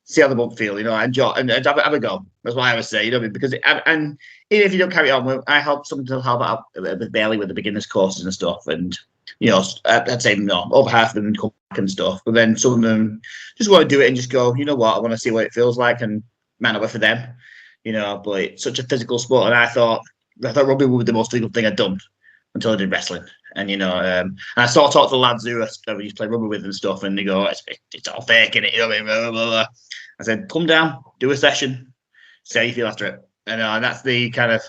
see how the bump feel. Enjoy and have a go. That's what I would say. Because and even if you don't carry on, I help someone to help out with Bailey with the beginners courses and stuff, and I'd say over half of them come back and stuff, but then some of them just want to do it and just go, you know what, I want to see what it feels like, and might not be for them, but it's such a physical sport, and I thought rugby would be the most physical thing I'd done until I did wrestling, and and I sort of talked to the lads who I used to play rugby with and stuff, and they go, it's all fake, innit? Blah, blah, blah. I said, come down, do a session, see how you feel after it, and that's the kind of.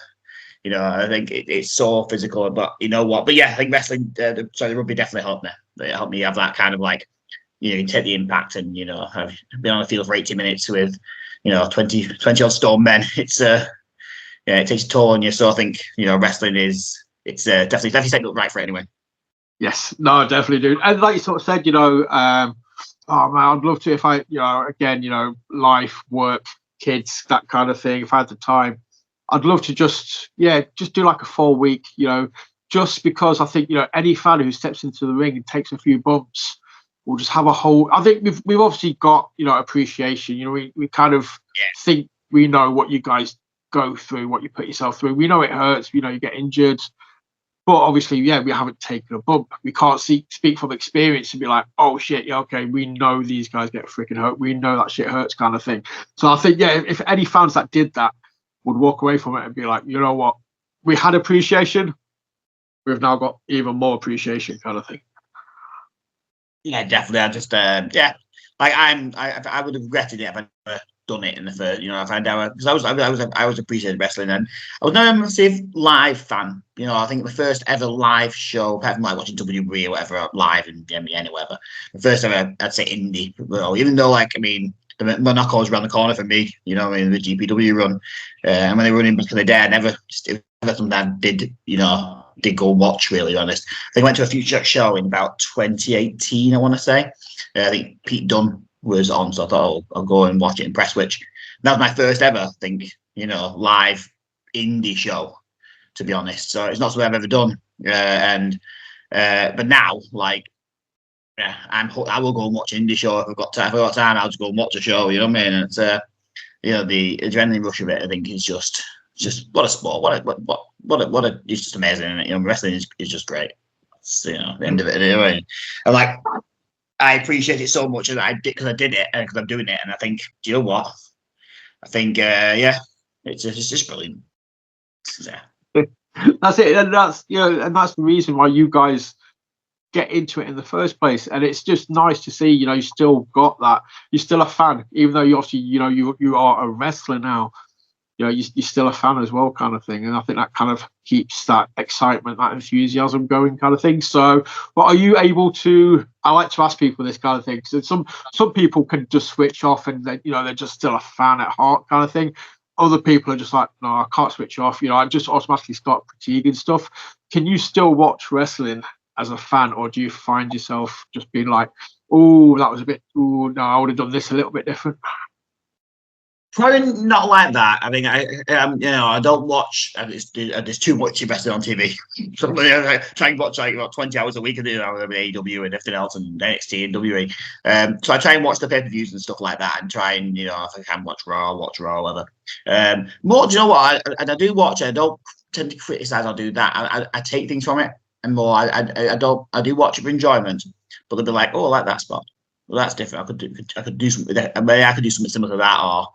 I think it's so physical, but you know what? But yeah, I think wrestling, the rugby definitely helped me. It helped me have that kind of like, you take the impact and, have been on the field for 80 minutes with, 20 odd stone men. It's, it takes a toll on you. So I think, wrestling it's definitely setting up right for it anyway. Yes, no, definitely do. And like you sort of said, oh man, I'd love to if I, again, life, work, kids, that kind of thing. If I had the time, I'd love to just do like a 4 week, just because I think, any fan who steps into the ring and takes a few bumps will just have a whole, I think we've obviously got, appreciation, we kind of think we know what you guys go through, what you put yourself through. We know it hurts, you get injured, but obviously, we haven't taken a bump. We can't speak from experience and be like, oh shit, okay, we know these guys get freaking hurt. We know that shit hurts kind of thing. So I think, if any fans that did that, would walk away from it and be like, you know what, we had appreciation, we've now got even more appreciation kind of thing. Yeah, definitely. I just like I would have regretted it if I never done it in the first, I found out because I was appreciated wrestling, and I was never a massive live fan. I think the first ever live show, apart from like watching WWE or whatever live in the NBA or whatever, the first ever I'd say indie. Even though the Monaco was around the corner for me, the GPW run, and when they were running back in the day, I never something I did go watch, really honest. I think I went to a FutureShock show in about 2018, I want to say. I think Pete Dunne was on, so I thought I'll go and watch it in Presswich. That was my first ever, I think, live indie show, to be honest. So it's not something I've ever done. But now, I will go and watch an indie show if I've got time. If I've got time, I'll just go and watch a show. You know what I mean? And it's the adrenaline rush of it, I think, is just what a sport. It's just amazing. Isn't it? Wrestling is just great. It's, the end of it. And I appreciate it so much that I did because I did it and because I'm doing it. And I think, do you know what? I think, it's just brilliant. Yeah. That's it, and that's the reason why you guys get into it in the first place. And it's just nice to see, you still got that. You're still a fan, even though you obviously, you are a wrestler now. You're still a fan as well, kind of thing. And I think that kind of keeps that excitement, that enthusiasm going, kind of thing. So, what are you able to? I like to ask people this kind of thing, because some people can just switch off and they're just still a fan at heart, kind of thing. Other people are just like, no, I can't switch off. I just automatically start fatiguing stuff. Can you still watch wrestling as a fan, or do you find yourself just being like, oh, that was a bit, oh, no, I would have done this a little bit different? Probably not like that. I mean, I don't watch. There's too much invested on TV. So I try and watch about 20 hours a week of AEW and everything else, and NXT and WWE. So I try and watch the pay-per-views and stuff like that, and try and if I can watch Raw, whatever. More, do you know what? I do watch. I don't tend to criticize or do that. I take things from it, and more. I do watch it for enjoyment, but they'll be like, oh, I like that spot. Well, that's different. I could do something. Maybe I could do something similar to that, or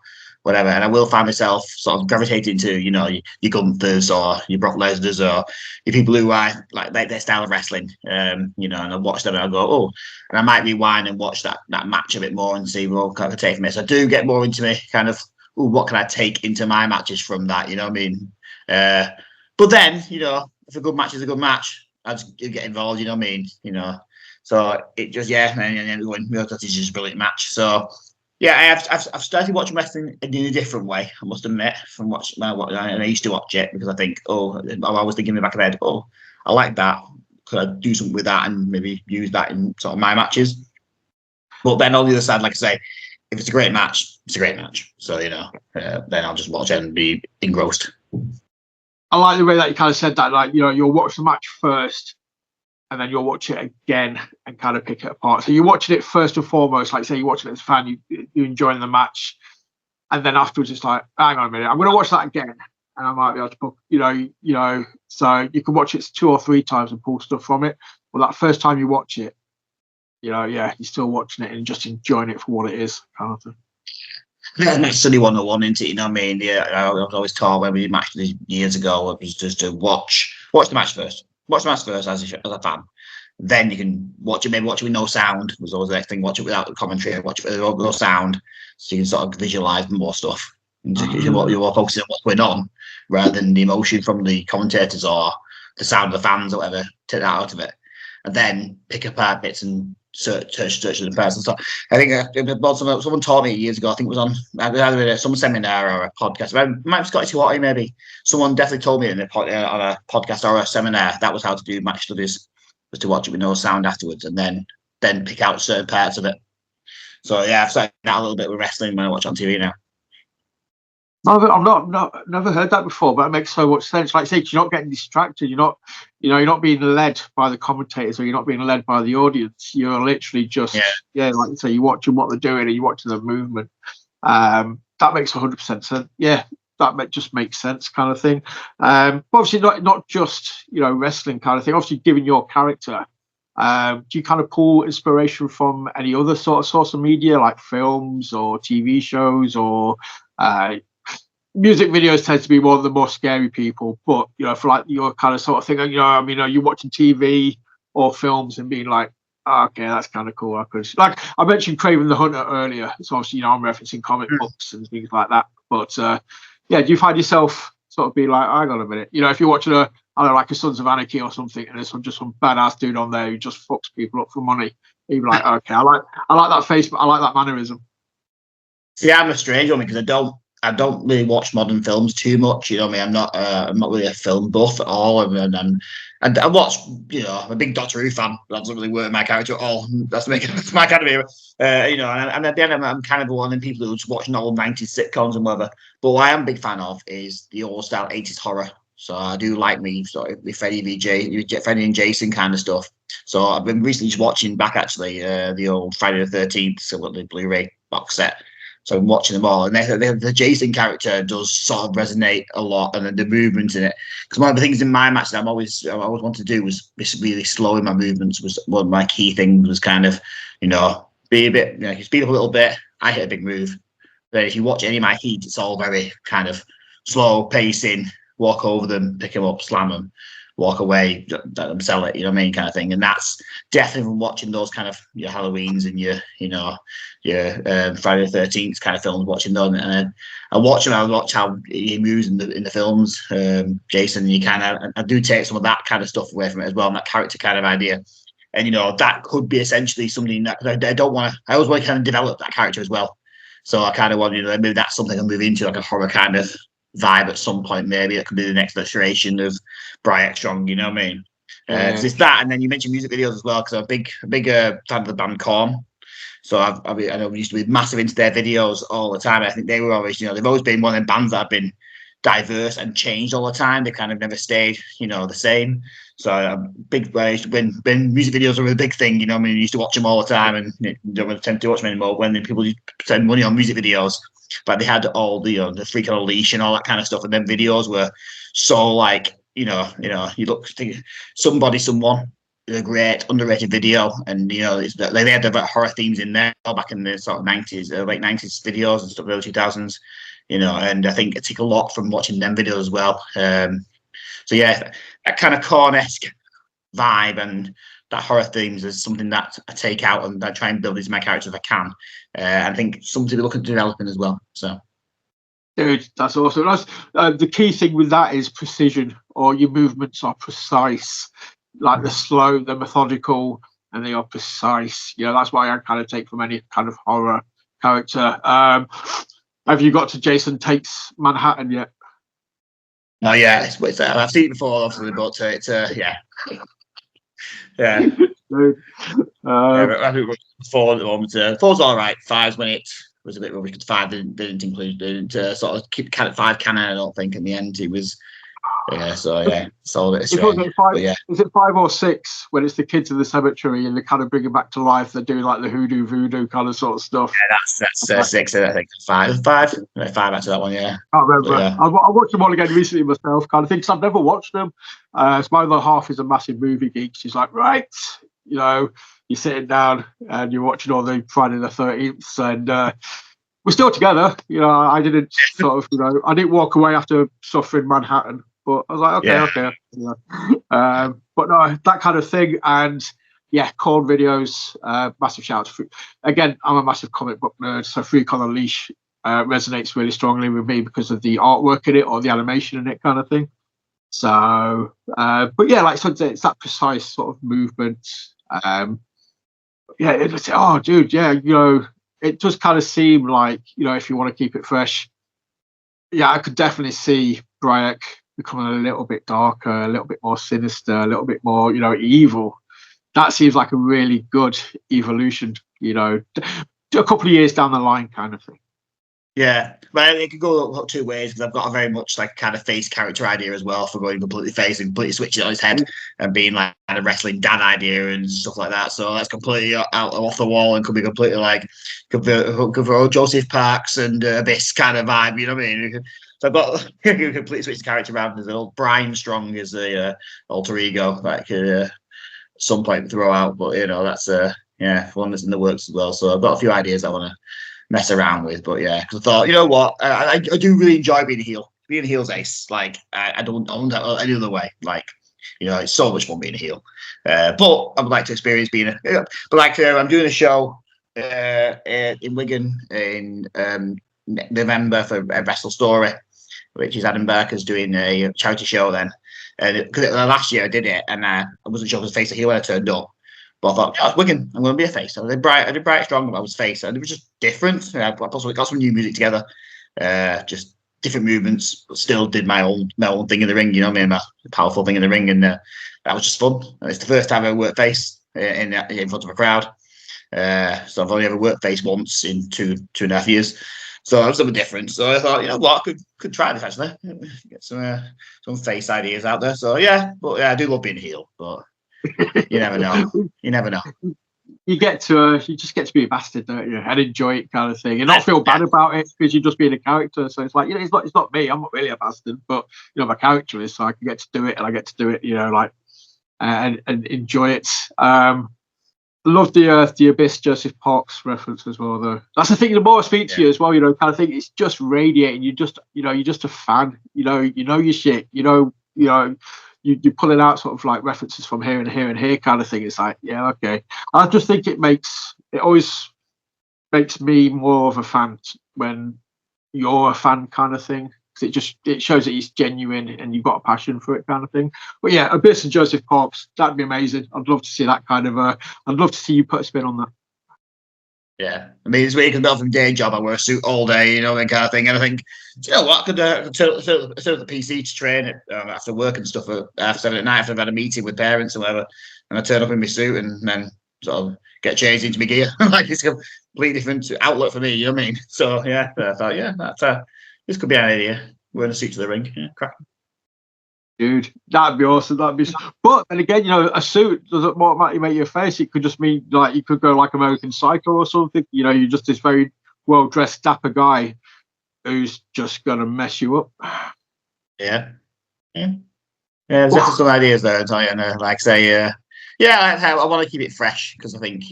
whatever, and I will find myself sort of gravitating to your Gunthers or your Brock Lesnar's or your people who I like their style of wrestling, and I watch them and I go, oh, and I might rewind and watch that match a bit more and see what I can take from it. So I do get more into me kind of, oh, what can I take into my matches from that? You know what I mean? But then if a good match is a good match, I just get involved. You know what I mean? So it just and everyone that is just a brilliant match. So. Yeah, I've started watching wrestling in a different way, I must admit, from what I used to watch it, because I think, I was thinking in the back of my head, I like that. Could I do something with that and maybe use that in sort of my matches? But then on the other side, like I say, if it's a great match, it's a great match. So, then I'll just watch it and be engrossed. I like the way that you kind of said that, like, you'll watch the match first, and then you'll watch it again and kind of pick it apart. So you're watching it first and foremost, like say you're watching it as a fan, you're enjoying the match, and then afterwards it's like, hang on a minute, I'm going to watch that again, and I might be able to put, so you can watch it 2 or 3 times and pull stuff from it. Well, that first time you watch it, you're still watching it and just enjoying it for what it is, kind of thing. Not necessarily 101 into it, you know what I mean? Yeah, I was always taught when we matched years ago, it was just to watch the match first. Watch the match first as a fan. Then you can watch it with no sound. Was always the next thing. Watch it without the commentary. Watch it with no sound, so you can sort of visualize more stuff. You're more focusing on what's going on rather than the emotion from the commentators or the sound of the fans or whatever. Take that out of it, and then pick apart bits and search the person. So I think someone taught me years ago. I think it was on either some seminar or a podcast. It might be Scotty Tuati, maybe. Someone definitely told me on a podcast or a seminar that was how to do match studies, was to watch it with no sound afterwards and then pick out certain parts of it. So yeah, I've started that a little bit with wrestling when I watch on TV now. I've never heard that before, but it makes so much sense. Like I say, you're not getting distracted. You're not being led by the commentators, or you're not being led by the audience. You're literally just, like you say, you're watching what they're doing and you're watching the movement. That makes 100% sense. Yeah, that just makes sense, kind of thing. Obviously, not just wrestling kind of thing. Obviously, given your character, do you kind of pull inspiration from any other sort of source of media, like films or TV shows or music videos? Tend to be one of the more scary people, but for like your kind of sort of thing, are you watching TV or films and being like, Okay, that's kind of cool. I could, like, I mentioned Craven the Hunter earlier, so obviously, I'm referencing comic books and things like that. But yeah, do you find yourself sort of be like, hang on a minute, if you're watching I don't know, like a Sons of Anarchy or something, and there's just some badass dude on there who just fucks people up for money, you'd be like, okay, I like that face, I like that mannerism. See, I'm a strange one because I don't really watch modern films too much. You know what I mean? I'm not really a film buff at all. And I watch, I'm a big Doctor Who fan. That doesn't really work with my character at all. That's my kind of era. And at the end, I'm kind of one of the people who's watching all 90s sitcoms and whatever. But what I am a big fan of is the old style 80s horror. So I do like me sort of Freddy and Jason kind of stuff. So I've been recently just watching back actually the old Friday the 13th, so the Blu-ray box set. So I'm watching them all, and the Jason character does sort of resonate a lot, and the movement in it. Because one of the things in my match that I always wanted to do was really slowing my movements. Was one of my key things. Was kind of, be a bit, speed up a little bit. I hit a big move, but if you watch any of my heat, it's all very kind of slow pacing. Walk over them, pick them up, slam them, walk away, let them sell it. You know what I mean, kind of thing. And that's definitely from watching those kind of your Halloweens and your Friday the 13th kind of films. Watching them, and I watch them. I watch how he moves in the films. Jason, you kind of, I do take some of that kind of stuff away from it as well, and that character kind of idea. And that could be essentially something that I don't want to. I always want to kind of develop that character as well. So I kind of want maybe that's something I'll move into, like a horror kind of vibe at some point. Maybe it could be the next iteration of Briac Strong. You know what I mean? Because it's that, and then you mentioned music videos as well. Because I'm a big fan of the band Korn. So I know we used to be massive into their videos all the time. I think they were always, they've always been one of them bands that have been diverse and changed all the time. They kind of never stayed, the same. So big when music videos were a big thing, I mean, you used to watch them all the time, and you don't tend to watch them anymore when people spend money on music videos. But they had all the Freak on a Leash and all that kind of stuff, and then videos were so like you look someone a great underrated video, and they had the horror themes in there back in the sort of 90s, late 90s videos and stuff, early 2000s, and I think I take a lot from watching them videos as well. So yeah, that kind of Korn-esque vibe and that horror themes is something that I take out and I try and build into my character if I can. I think something to look at developing as well. So, dude, that's awesome. That's the key thing with that is precision, or your movements are precise, like the slow, the methodical, and they are precise. That's why I kind of take from any kind of horror character. Have you got to Jason Takes Manhattan yet? Oh yeah, I've seen it before, obviously, but it's yeah. Yeah. I think four at the moment. Four's all right. Five's when it was a bit rubbish because five didn't sort of keep five canon. I don't think in the end it was. Yeah, so yeah, it's all a bit strange. Is it 5 or 6 when it's the kids in the cemetery and they kind of bring it back to life? They're doing like the hoodoo voodoo kind of sort of stuff. Yeah, that's 6. I think 5 after that one. Yeah, I can't remember. Yeah. I watched them all again recently myself, kind of thing. Because I've never watched them. So my other half is a massive movie geek. She's like, right, you're sitting down and you're watching all the Friday the 13th, and we're still together. I didn't sort of, I didn't walk away after suffering Manhattan. But I was like, okay. Yeah. But no, that kind of thing. And yeah, Korn videos, massive shout out to again, I'm a massive comic book nerd, so Freak on a Leash resonates really strongly with me because of the artwork in it or the animation in it kind of thing. So, but yeah, like so it's that precise sort of movement. Yeah, dude, yeah, it does kind of seem like, if you want to keep it fresh, yeah, I could definitely see Briac becoming a little bit darker, a little bit more sinister, a little bit more, evil. That seems like a really good evolution, a couple of years down the line kind of thing. Yeah, but it could go 2 ways because I've got a very much like kind of face character idea as well for going completely face and completely switching on his head and being like kind of wrestling dad idea and stuff like that. So that's completely off the wall and could be completely like could be Joseph Parks and Abyss kind of vibe. You know what I mean? So I've got completely switched the character around. There's a little Brian Strong as a alter ego like some point throw out, but that's one that's in the works as well. So I've got a few ideas I want to mess around with, but yeah, because I thought, what, I do really enjoy being a heel. Being a heel's ace. Like I don't have any other way. Like it's so much fun being a heel. But I would like to experience being I'm doing a show in Wigan in November for Wrestle Story, which is Adam Barker's doing a charity show then. And because last year I did it, and I wasn't sure if I was face or heel when I turned up. But I thought, it's Wigan, I'm going to be a face. So I did Briac Strong, I was face, and it was just different. I possibly got some new music together, just different movements, but still did my own thing in the ring. You know what I mean? My powerful thing in the ring, and that was just fun. And it's the first time I worked face in front of a crowd. So I've only ever worked face once in two and a half years. So it was something different. So I thought, I could try this actually. Get some face ideas out there. So but I do love being a heel, but you never know. You never know. You just get to be a bastard, don't you? And enjoy it, kind of thing, and not feel bad about it because you're just being a character. So it's like, it's not me. I'm not really a bastard, but my character is, so I can get to do it, and I get to do it, and enjoy it. Love the Abyss Joseph Parks reference as well, though. That's the thing. The more I speak to you as well, kind of thing. It's just radiating. You're just a fan. You know your shit. You're pulling out sort of like references from here and here and here, kind of thing. It's like, yeah, okay. I just think it always makes me more of a fan when you're a fan, kind of thing. It shows that he's genuine and you've got a passion for it, kind of thing. But yeah, Abyss and Joseph Parks, that'd be amazing. I'd love to see that kind of I'd love to see you put a spin on that. Yeah, I mean, it's weird because from day job I wear a suit all day, that kind of thing. And I think, do you know what? I could turn up the PC to train after work and stuff at 7 at night after I've had a meeting with parents or whatever, and I turn up in my suit and then sort of get changed into my gear. Like, it's a completely different outlook for me. You know what I mean? So yeah, I thought, this could be an idea. Wearing a suit to the ring, cracking. Dude, that'd be awesome. But then again, a suit doesn't automatically make you a face. It could just mean like you could go like American Psycho or something. You're just this very well dressed, dapper guy who's just gonna mess you up. Yeah. There's definitely some ideas there, and like say, I want to keep it fresh because I think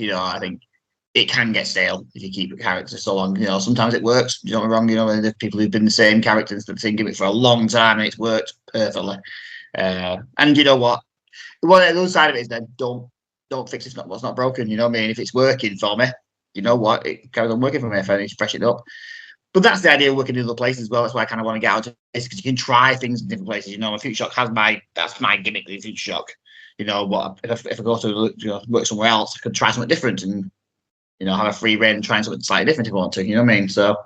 it can get stale if you keep a character so long. Sometimes it works. You don't get me wrong. There's people who've been the same characters, the same gimmick for a long time, and it's worked perfectly. And you know what? The other side of it is then don't fix what's not broken. You know what I mean? If it's working for me, you know what? It carries on working for me if I need to freshen it up. But that's the idea of working in other places as well. That's why I kind of want to get out of this, because you can try things in different places. FutureShock that's my gimmick with FutureShock. What if I go to work somewhere else, I could try something different and have a free reign and try something slightly different if I want to. You know what I mean? So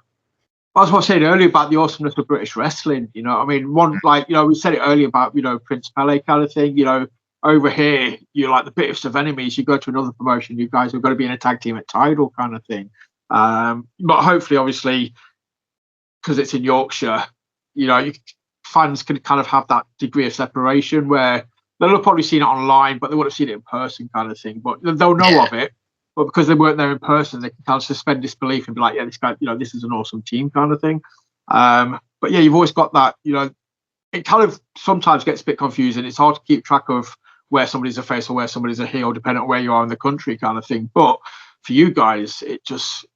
I was saying earlier about the awesomeness of British wrestling. We said it earlier about Prince Pele kind of thing. Over here, you're like the bitterest of enemies. You go to another promotion, you guys are going to be in a tag team at Tidal kind of thing. But hopefully, obviously, because it's in Yorkshire, fans can kind of have that degree of separation where they'll have probably seen it online, but they would have sseen it in person kind of thing. But they'll know of it. But because they weren't there in person, they can kind of suspend disbelief and be like, yeah, this guy, this is an awesome team kind of thing. But yeah, you've always got that, it kind of sometimes gets a bit confusing. It's hard to keep track of where somebody's a face or where somebody's a heel, depending on where you are in the country kind of thing. But for you guys, it just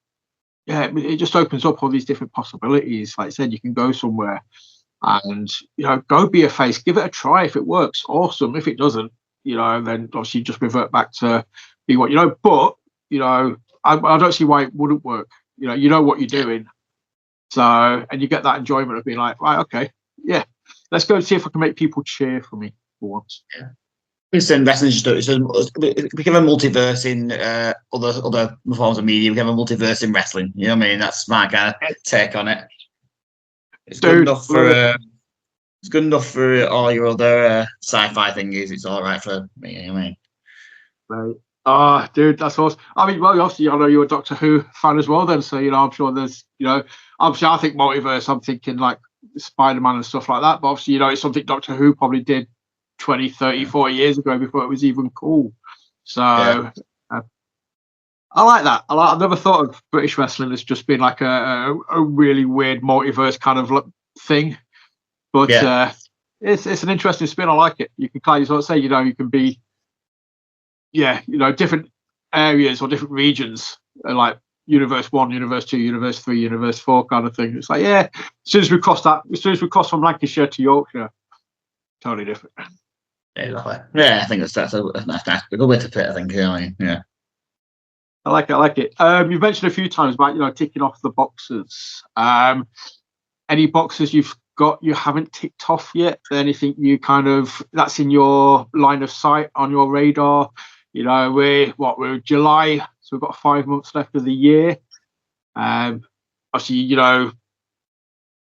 opens up all these different possibilities. Like I said, you can go somewhere and, go be a face, give it a try. If it works, awesome. If it doesn't, then obviously just revert back to be what But, I don't see why it wouldn't work. You know what you're doing. So, and you get that enjoyment of being like, right, okay, yeah, let's go and see if I can make people cheer for me for once. Yeah. Listen, wrestling is just we have a multiverse in other forms of media. We have a multiverse in wrestling. You know what I mean? That's my kind of take on it. It's good enough for it's good enough for all your other sci-fi thingies. It's all right for me. You know what I mean? Right. Ah, dude, that's awesome. I mean, well, obviously, I know you're a Doctor Who fan as well, then. So, I'm sure there's, obviously, I think multiverse. I'm thinking like Spider-Man and stuff like that. But obviously, it's something Doctor Who probably did 20, 30, 40 years ago before it was even cool. So, I like that. I've never thought of British wrestling as just being like a really weird multiverse kind of thing. But it's an interesting spin. I like it. You can kind of sort of say, you can be. Yeah, different areas or different regions, like Universe 1, Universe 2, Universe 3, Universe 4 kind of thing. It's like, yeah, as soon as we cross from Lancashire to Yorkshire, totally different. Exactly. Yeah, I think that's a good way to put it. I think. Yeah. I like it. I like it. You've mentioned a few times about ticking off the boxes. Any boxes you've got you haven't ticked off yet? Anything you kind of that's in your line of sight on your radar? We're July, so we've got 5 months left of the year. Obviously,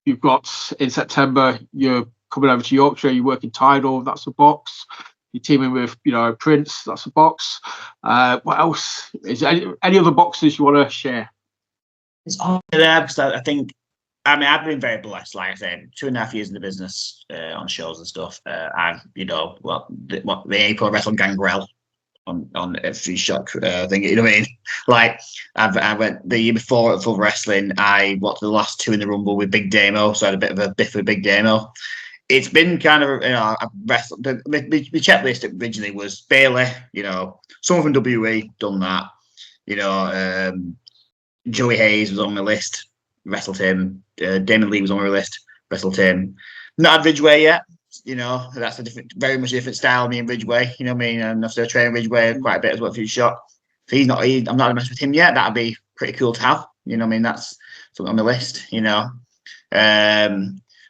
you've got in September you're coming over to Yorkshire. You work in Tidal, that's a box. You're teaming with Prince, that's a box. What else? Is there any other boxes you want to share? It's all there because I think. I mean, I've been very blessed. Like I said, 2.5 years in the business on shows and stuff. I've, the April wrestled Gangrel on FutureShock thing. You know what I mean? Like I went the year before at Full Wrestling. I watched the last two in the Rumble with Big Damo, so I had a bit of a biff with Big Damo. It's been kind of I've wrestled. My checklist originally was Bailey. Someone from WWE done that. Joey Hayes was on my list. Wrestled him. Damon Lee was on my list. Wrestled him. Not had Ridgeway yet. That's very much a different style. Me and Ridgeway. You know what I mean? And I've still trained Ridgeway quite a bit as well. FutureShock. So I'm not a mess with him yet. That'd be pretty cool to have. You know what I mean? That's something on my list.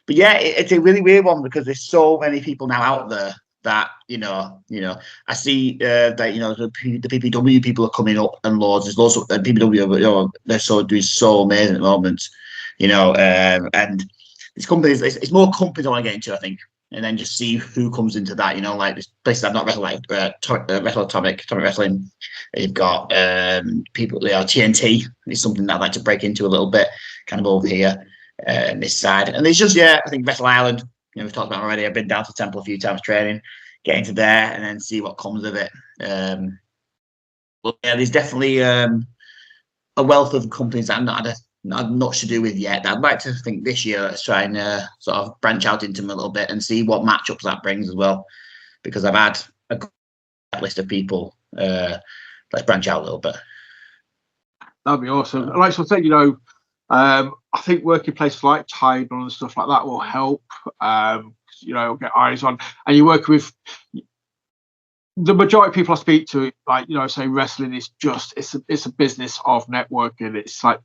But yeah, it's a really weird one because there's so many people now out there that I see that the PPW people are coming up and loads. There's lots of PPW. They're doing so amazing at the moment. And these companies, it's more companies I want to get into, I think, and then just see who comes into that. Like there's places I've not wrestled, like Wrestle Atomic Wrestling. You've got people. TNT is something that I'd like to break into a little bit, kind of over here, this side. And there's just I think Wrestle Island. We've talked about it already. I've been down to Temple a few times training, get into there, and then see what comes of it. But yeah, there's definitely a wealth of companies that I'm not much to do with yet. I'd like to think this year let's try and sort of branch out into them a little bit and see what matchups that brings as well. Because I've had a good list of people. Let's branch out a little bit. That'd be awesome. Like I said, I think working places like Tidal and stuff like that will help. Get eyes on, and you work with the majority of people I speak to. Like say wrestling is just it's a business of networking. It's like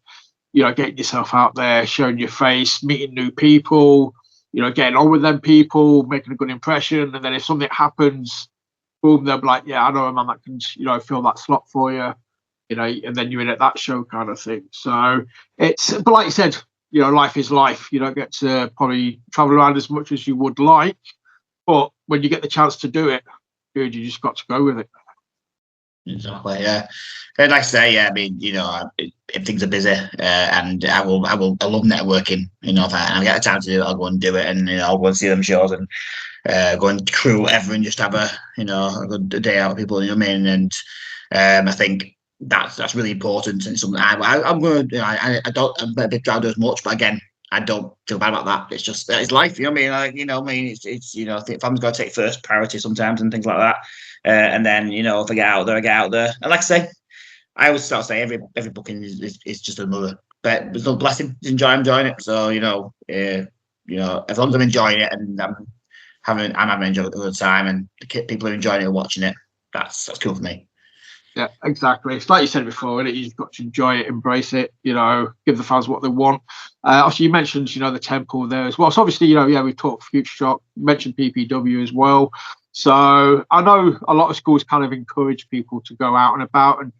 getting yourself out there, showing your face, meeting new people. Getting on with them people, making a good impression, and then if something happens, boom, they'll be like, yeah, I know a man that can fill that slot for you. And then you're in at that show kind of thing. So but like you said, life is life. You don't get to probably travel around as much as you would like, but when you get the chance to do it, dude, you just got to go with it. Exactly, yeah. And like I say, yeah, I mean, if things are busy, and I love networking. If I get the time to do it, I'll go and do it, and I'll go and see them shows and go and crew whatever, and just have a good day out with people. You know what I mean? And I think that's really important, and something I'm going to. I'm a bit proud of as much, but again, I don't feel bad about that. It's just it's life. You know what I mean? Like it's I think family's got to take first priority sometimes and things like that. And then if I get out there, I get out there. And like I say, I always start saying every booking is just another. But there's no blessing. I'm enjoying it. So as long as I'm enjoying it and I'm having a good time, and the people are enjoying it and watching it, that's cool for me. Yeah, exactly. It's like you said before, you've got to enjoy it, embrace it, give the fans what they want. Obviously, you mentioned, the Temple there as well. So obviously, we talked FutureShock, mentioned PPW as well. So I know a lot of schools kind of encourage people to go out and about and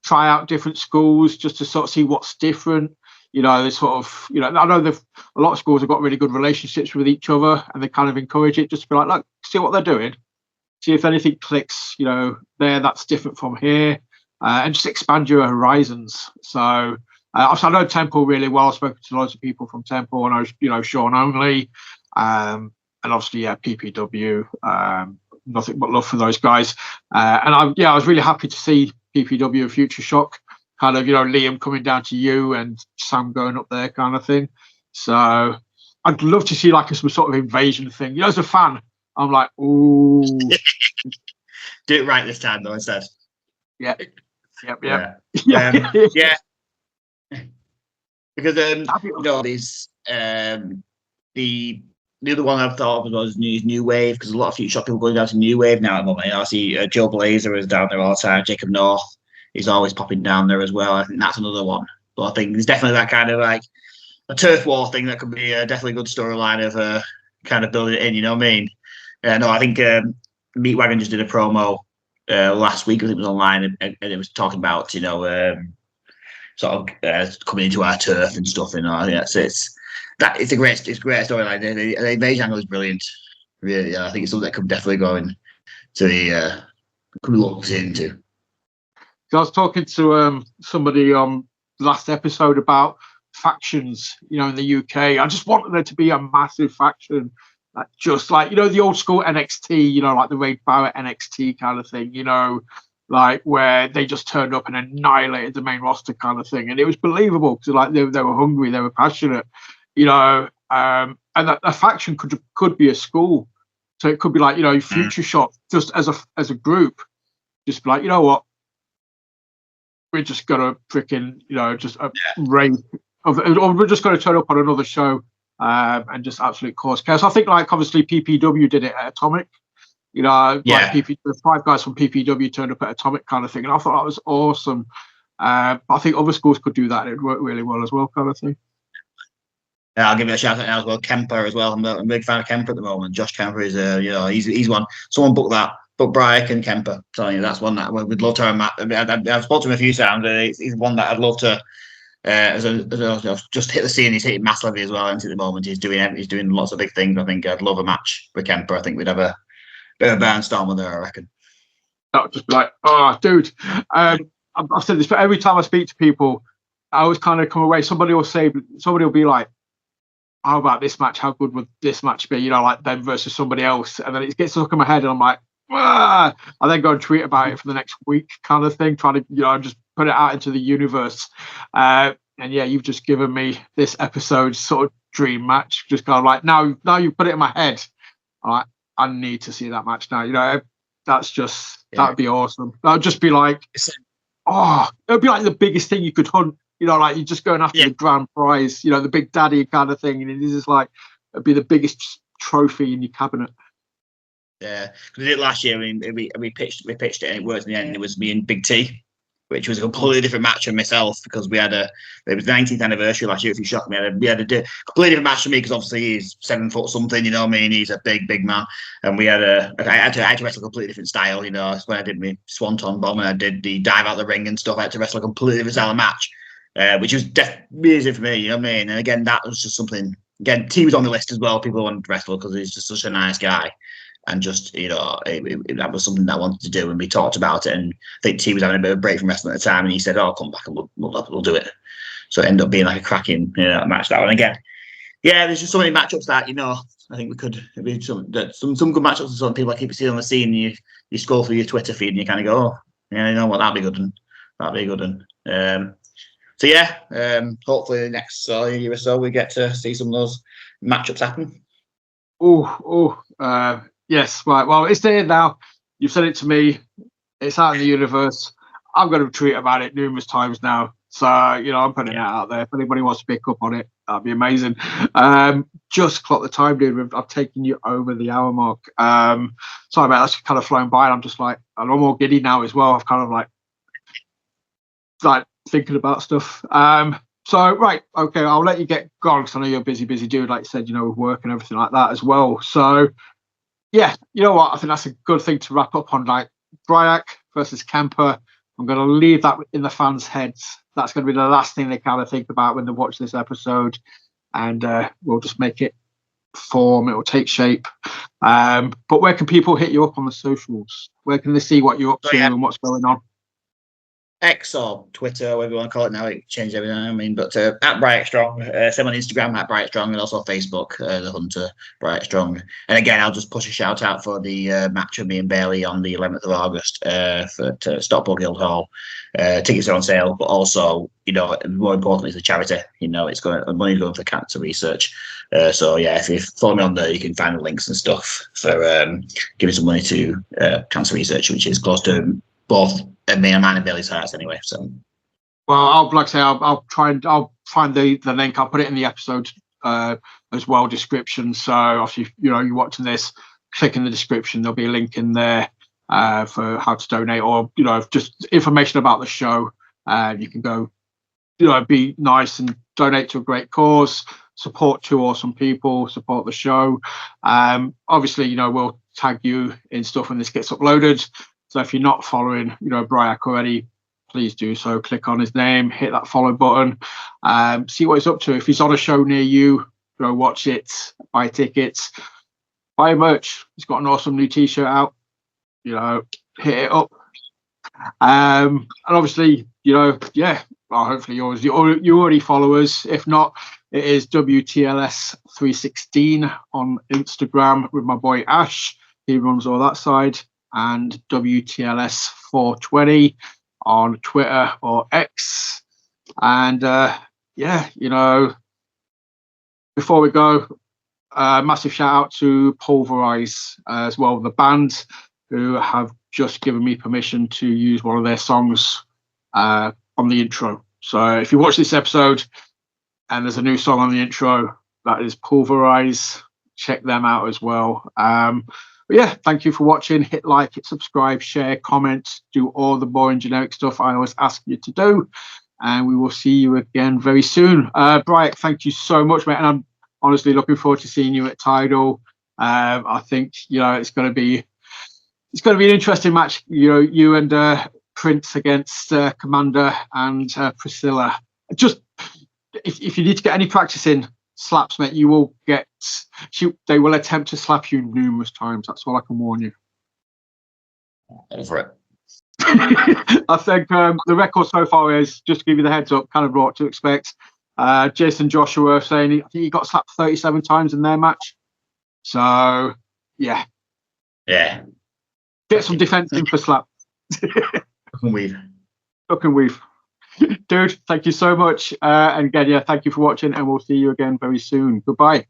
try out different schools just to sort of see what's different. They sort of, I know a lot of schools have got really good relationships with each other, and they kind of encourage it just to be like, look, see what they're doing. See if anything clicks, there that's different from here, and just expand your horizons. So I know Temple really well. I've spoken to loads of people from Temple, and I know Sean Only, and obviously PPW. Nothing but love for those guys. And I was really happy to see PPW and FutureShock, kind of Liam coming down to you and Sam going up there, kind of thing. So I'd love to see like some sort of invasion thing. As a fan, I'm like, ooh. Do it right this time, though, instead. Yeah. Yep. Yeah. Because these the the other one I've thought of was New Wave, because a lot of FutureShock people going down to New Wave now at the moment. You know, I see Joe Blazer is down there all the time. Jacob North is always popping down there as well. I think that's another one. But I think there's definitely that kind of like a turf war thing that could be definitely a good storyline of kind of building it in. You know what I mean? No, I think Meatwagon just did a promo last week. I think it was online, and it was talking about sort of coming into our turf and stuff. You know, I think it's a great storyline. The invasion angle is brilliant. Really, I think it's something that could definitely go into the could be looked into. I was talking to somebody on last episode about factions, you know, in the UK. I just wanted there to be a massive faction, like just like, you know, the old school NXT, you know, like the Wade Barrett NXT kind of thing, you know, like where they just turned up and annihilated the main roster kind of thing, and it was believable because like they were hungry, they were passionate, you know, and that a faction could be a school, so it could be like, you know, FutureShock just as a group, just be like, you know what, we're just gonna freaking, you know, just raid, or we're just gonna turn up on another show and just absolute cause chaos. I think like obviously PPW did it at Atomic, you know, like the 5 guys from PPW turned up at Atomic kind of thing, and I thought that was awesome. But I think other schools could do that; it'd work really well as well, kind of thing. Yeah, I'll give it a shout out now as well. Kemper as well. I'm a big fan of Kemper at the moment. Josh Kemper is, you know, he's one. Someone booked that. But Briac and Kemper, I'm telling you, that's one that we'd love to have. I've spoken to him a few times. He's one that I'd love to just hit the scene. He's hitting massively as well. And at the moment, he's doing lots of big things. I think I'd love a match with Kemper. I think we'd have a bit of a barnstormer there, I reckon. That would just be like, oh, dude. I've said this, but every time I speak to people, I always kind of come away. Somebody will be like, how about this match? How good would this match be? You know, like them versus somebody else. And then it gets stuck in my head, and I'm like, I then go and tweet about it for the next week, kind of thing, trying to, you know, just put it out into the universe. And yeah, you've just given me this episode's sort of dream match. Just kind of like, now you put it in my head. I need to see that match now. You know, that's just that'd be awesome. That would just be like, it would be like the biggest thing you could hunt. You know, like you're just going after the grand prize. You know, the big daddy kind of thing, and it is just like it'd be the biggest trophy in your cabinet. Yeah, because we did it last year. I mean, we pitched it, and it worked in the end. It was me and Big T, which was a completely different match for myself, because it was the 19th anniversary last year. If you shocked me, we had a completely different match for me, because obviously he's 7 foot something. You know what I mean? He's a big man, and I had to wrestle a completely different style. You know, that's when I did my swanton bomb and I did the dive out the ring and stuff. I had to wrestle a completely different style of match, which was amazing for me. You know what I mean? And again, that was just something. Again, T was on the list as well. People wanted to wrestle because he's just such a nice guy. And just, you know, that was something that I wanted to do, and we talked about it. And I think T was having a bit of a break from wrestling at the time, and he said, "Oh, come back and we'll do it." So it ended up being like a cracking, you know, match that one. Again, yeah, there's just so many matchups that, you know, I think we could be some good matchups and some people I keep seeing on the scene. You scroll through your Twitter feed and you kind of go, "Oh, yeah, you know what, that'd be good one." So yeah, hopefully the next year or so we get to see some of those matchups happen. Yes, right. Well, it's there now. You've said it to me. It's out in the universe. I'm going to tweet about it numerous times now. So, you know, I'm putting it out there. If anybody wants to pick up on it, that'd be amazing. Just clock the time, dude. I've taken you over the hour mark. Sorry about that's kind of flown by. And I'm just like, I'm more giddy now as well. I've kind of like thinking about stuff. So, right. Okay. I'll let you get gone, because I know you're a busy dude, like you said, you know, with work and everything like that as well. So, yeah, you know what? I think that's a good thing to wrap up on, like Briac versus Kemper. I'm going to leave that in the fans' heads. That's going to be the last thing they kind of think about when they watch this episode, and we'll just make it form. It will take shape. But where can people hit you up on the socials? Where can they see what you're up to and what's going on? X or Twitter, whatever you want to call it now. It changed everything, I mean, but at Briac Strong, same on Instagram at Briac Strong, and also Facebook, the Hunter Briac Strong. And again, I'll just push a shout out for the match of me and Bailey on the 11th of August for Stockport Guildhall. Tickets are on sale, but also, you know, more importantly, it's a charity. You know, money's going for cancer research. So yeah, if you follow me on there, you can find the links and stuff for giving some money to cancer research, which is close to both me and mine and Bailey's hearts anyway. So, well, I'll find the link. I'll put it in the episode as well, description. So obviously, you're watching this, click in the description. There'll be a link in there for how to donate, or just information about the show. You can go, be nice and donate to a great cause, support two awesome people, support the show. Obviously, we'll tag you in stuff when this gets uploaded. So if you're not following, Briac already, please do so. Click on his name, hit that follow button, see what he's up to. If he's on a show near you, go watch it, buy tickets, buy merch. He's got an awesome new t-shirt out. Hit it up. And obviously, well, hopefully you already follow us. If not, it is WTLS 316 on Instagram with my boy Ash. He runs all that side. And WTLS 420 on Twitter or X. And before we go, massive shout out to Pulverise as well, the band, who have just given me permission to use one of their songs on the intro. So if you watch this episode and there's a new song on the intro, that is Pulverise. Check them out as well. But yeah, thank you for watching. Hit like, hit subscribe, share, comment, do all the boring generic stuff I always ask you to do. And we will see you again very soon. Briac, thank you so much, mate. And I'm honestly looking forward to seeing you at Tidal. I think, it's going to be an interesting match. You and Prince against Commander and Priscilla. Just if you need to get any practice in slaps, mate, you will get. They will attempt to slap you numerous times. That's all I can warn you. Over it. I think the record so far is, just to give you the heads up, kind of what to expect. Jason Joshua saying I think he got slapped 37 times in their match. So yeah. Get some defense in for slap. Duck and weave. Dude, thank you so much. And again, thank you for watching, and we'll see you again very soon. Goodbye.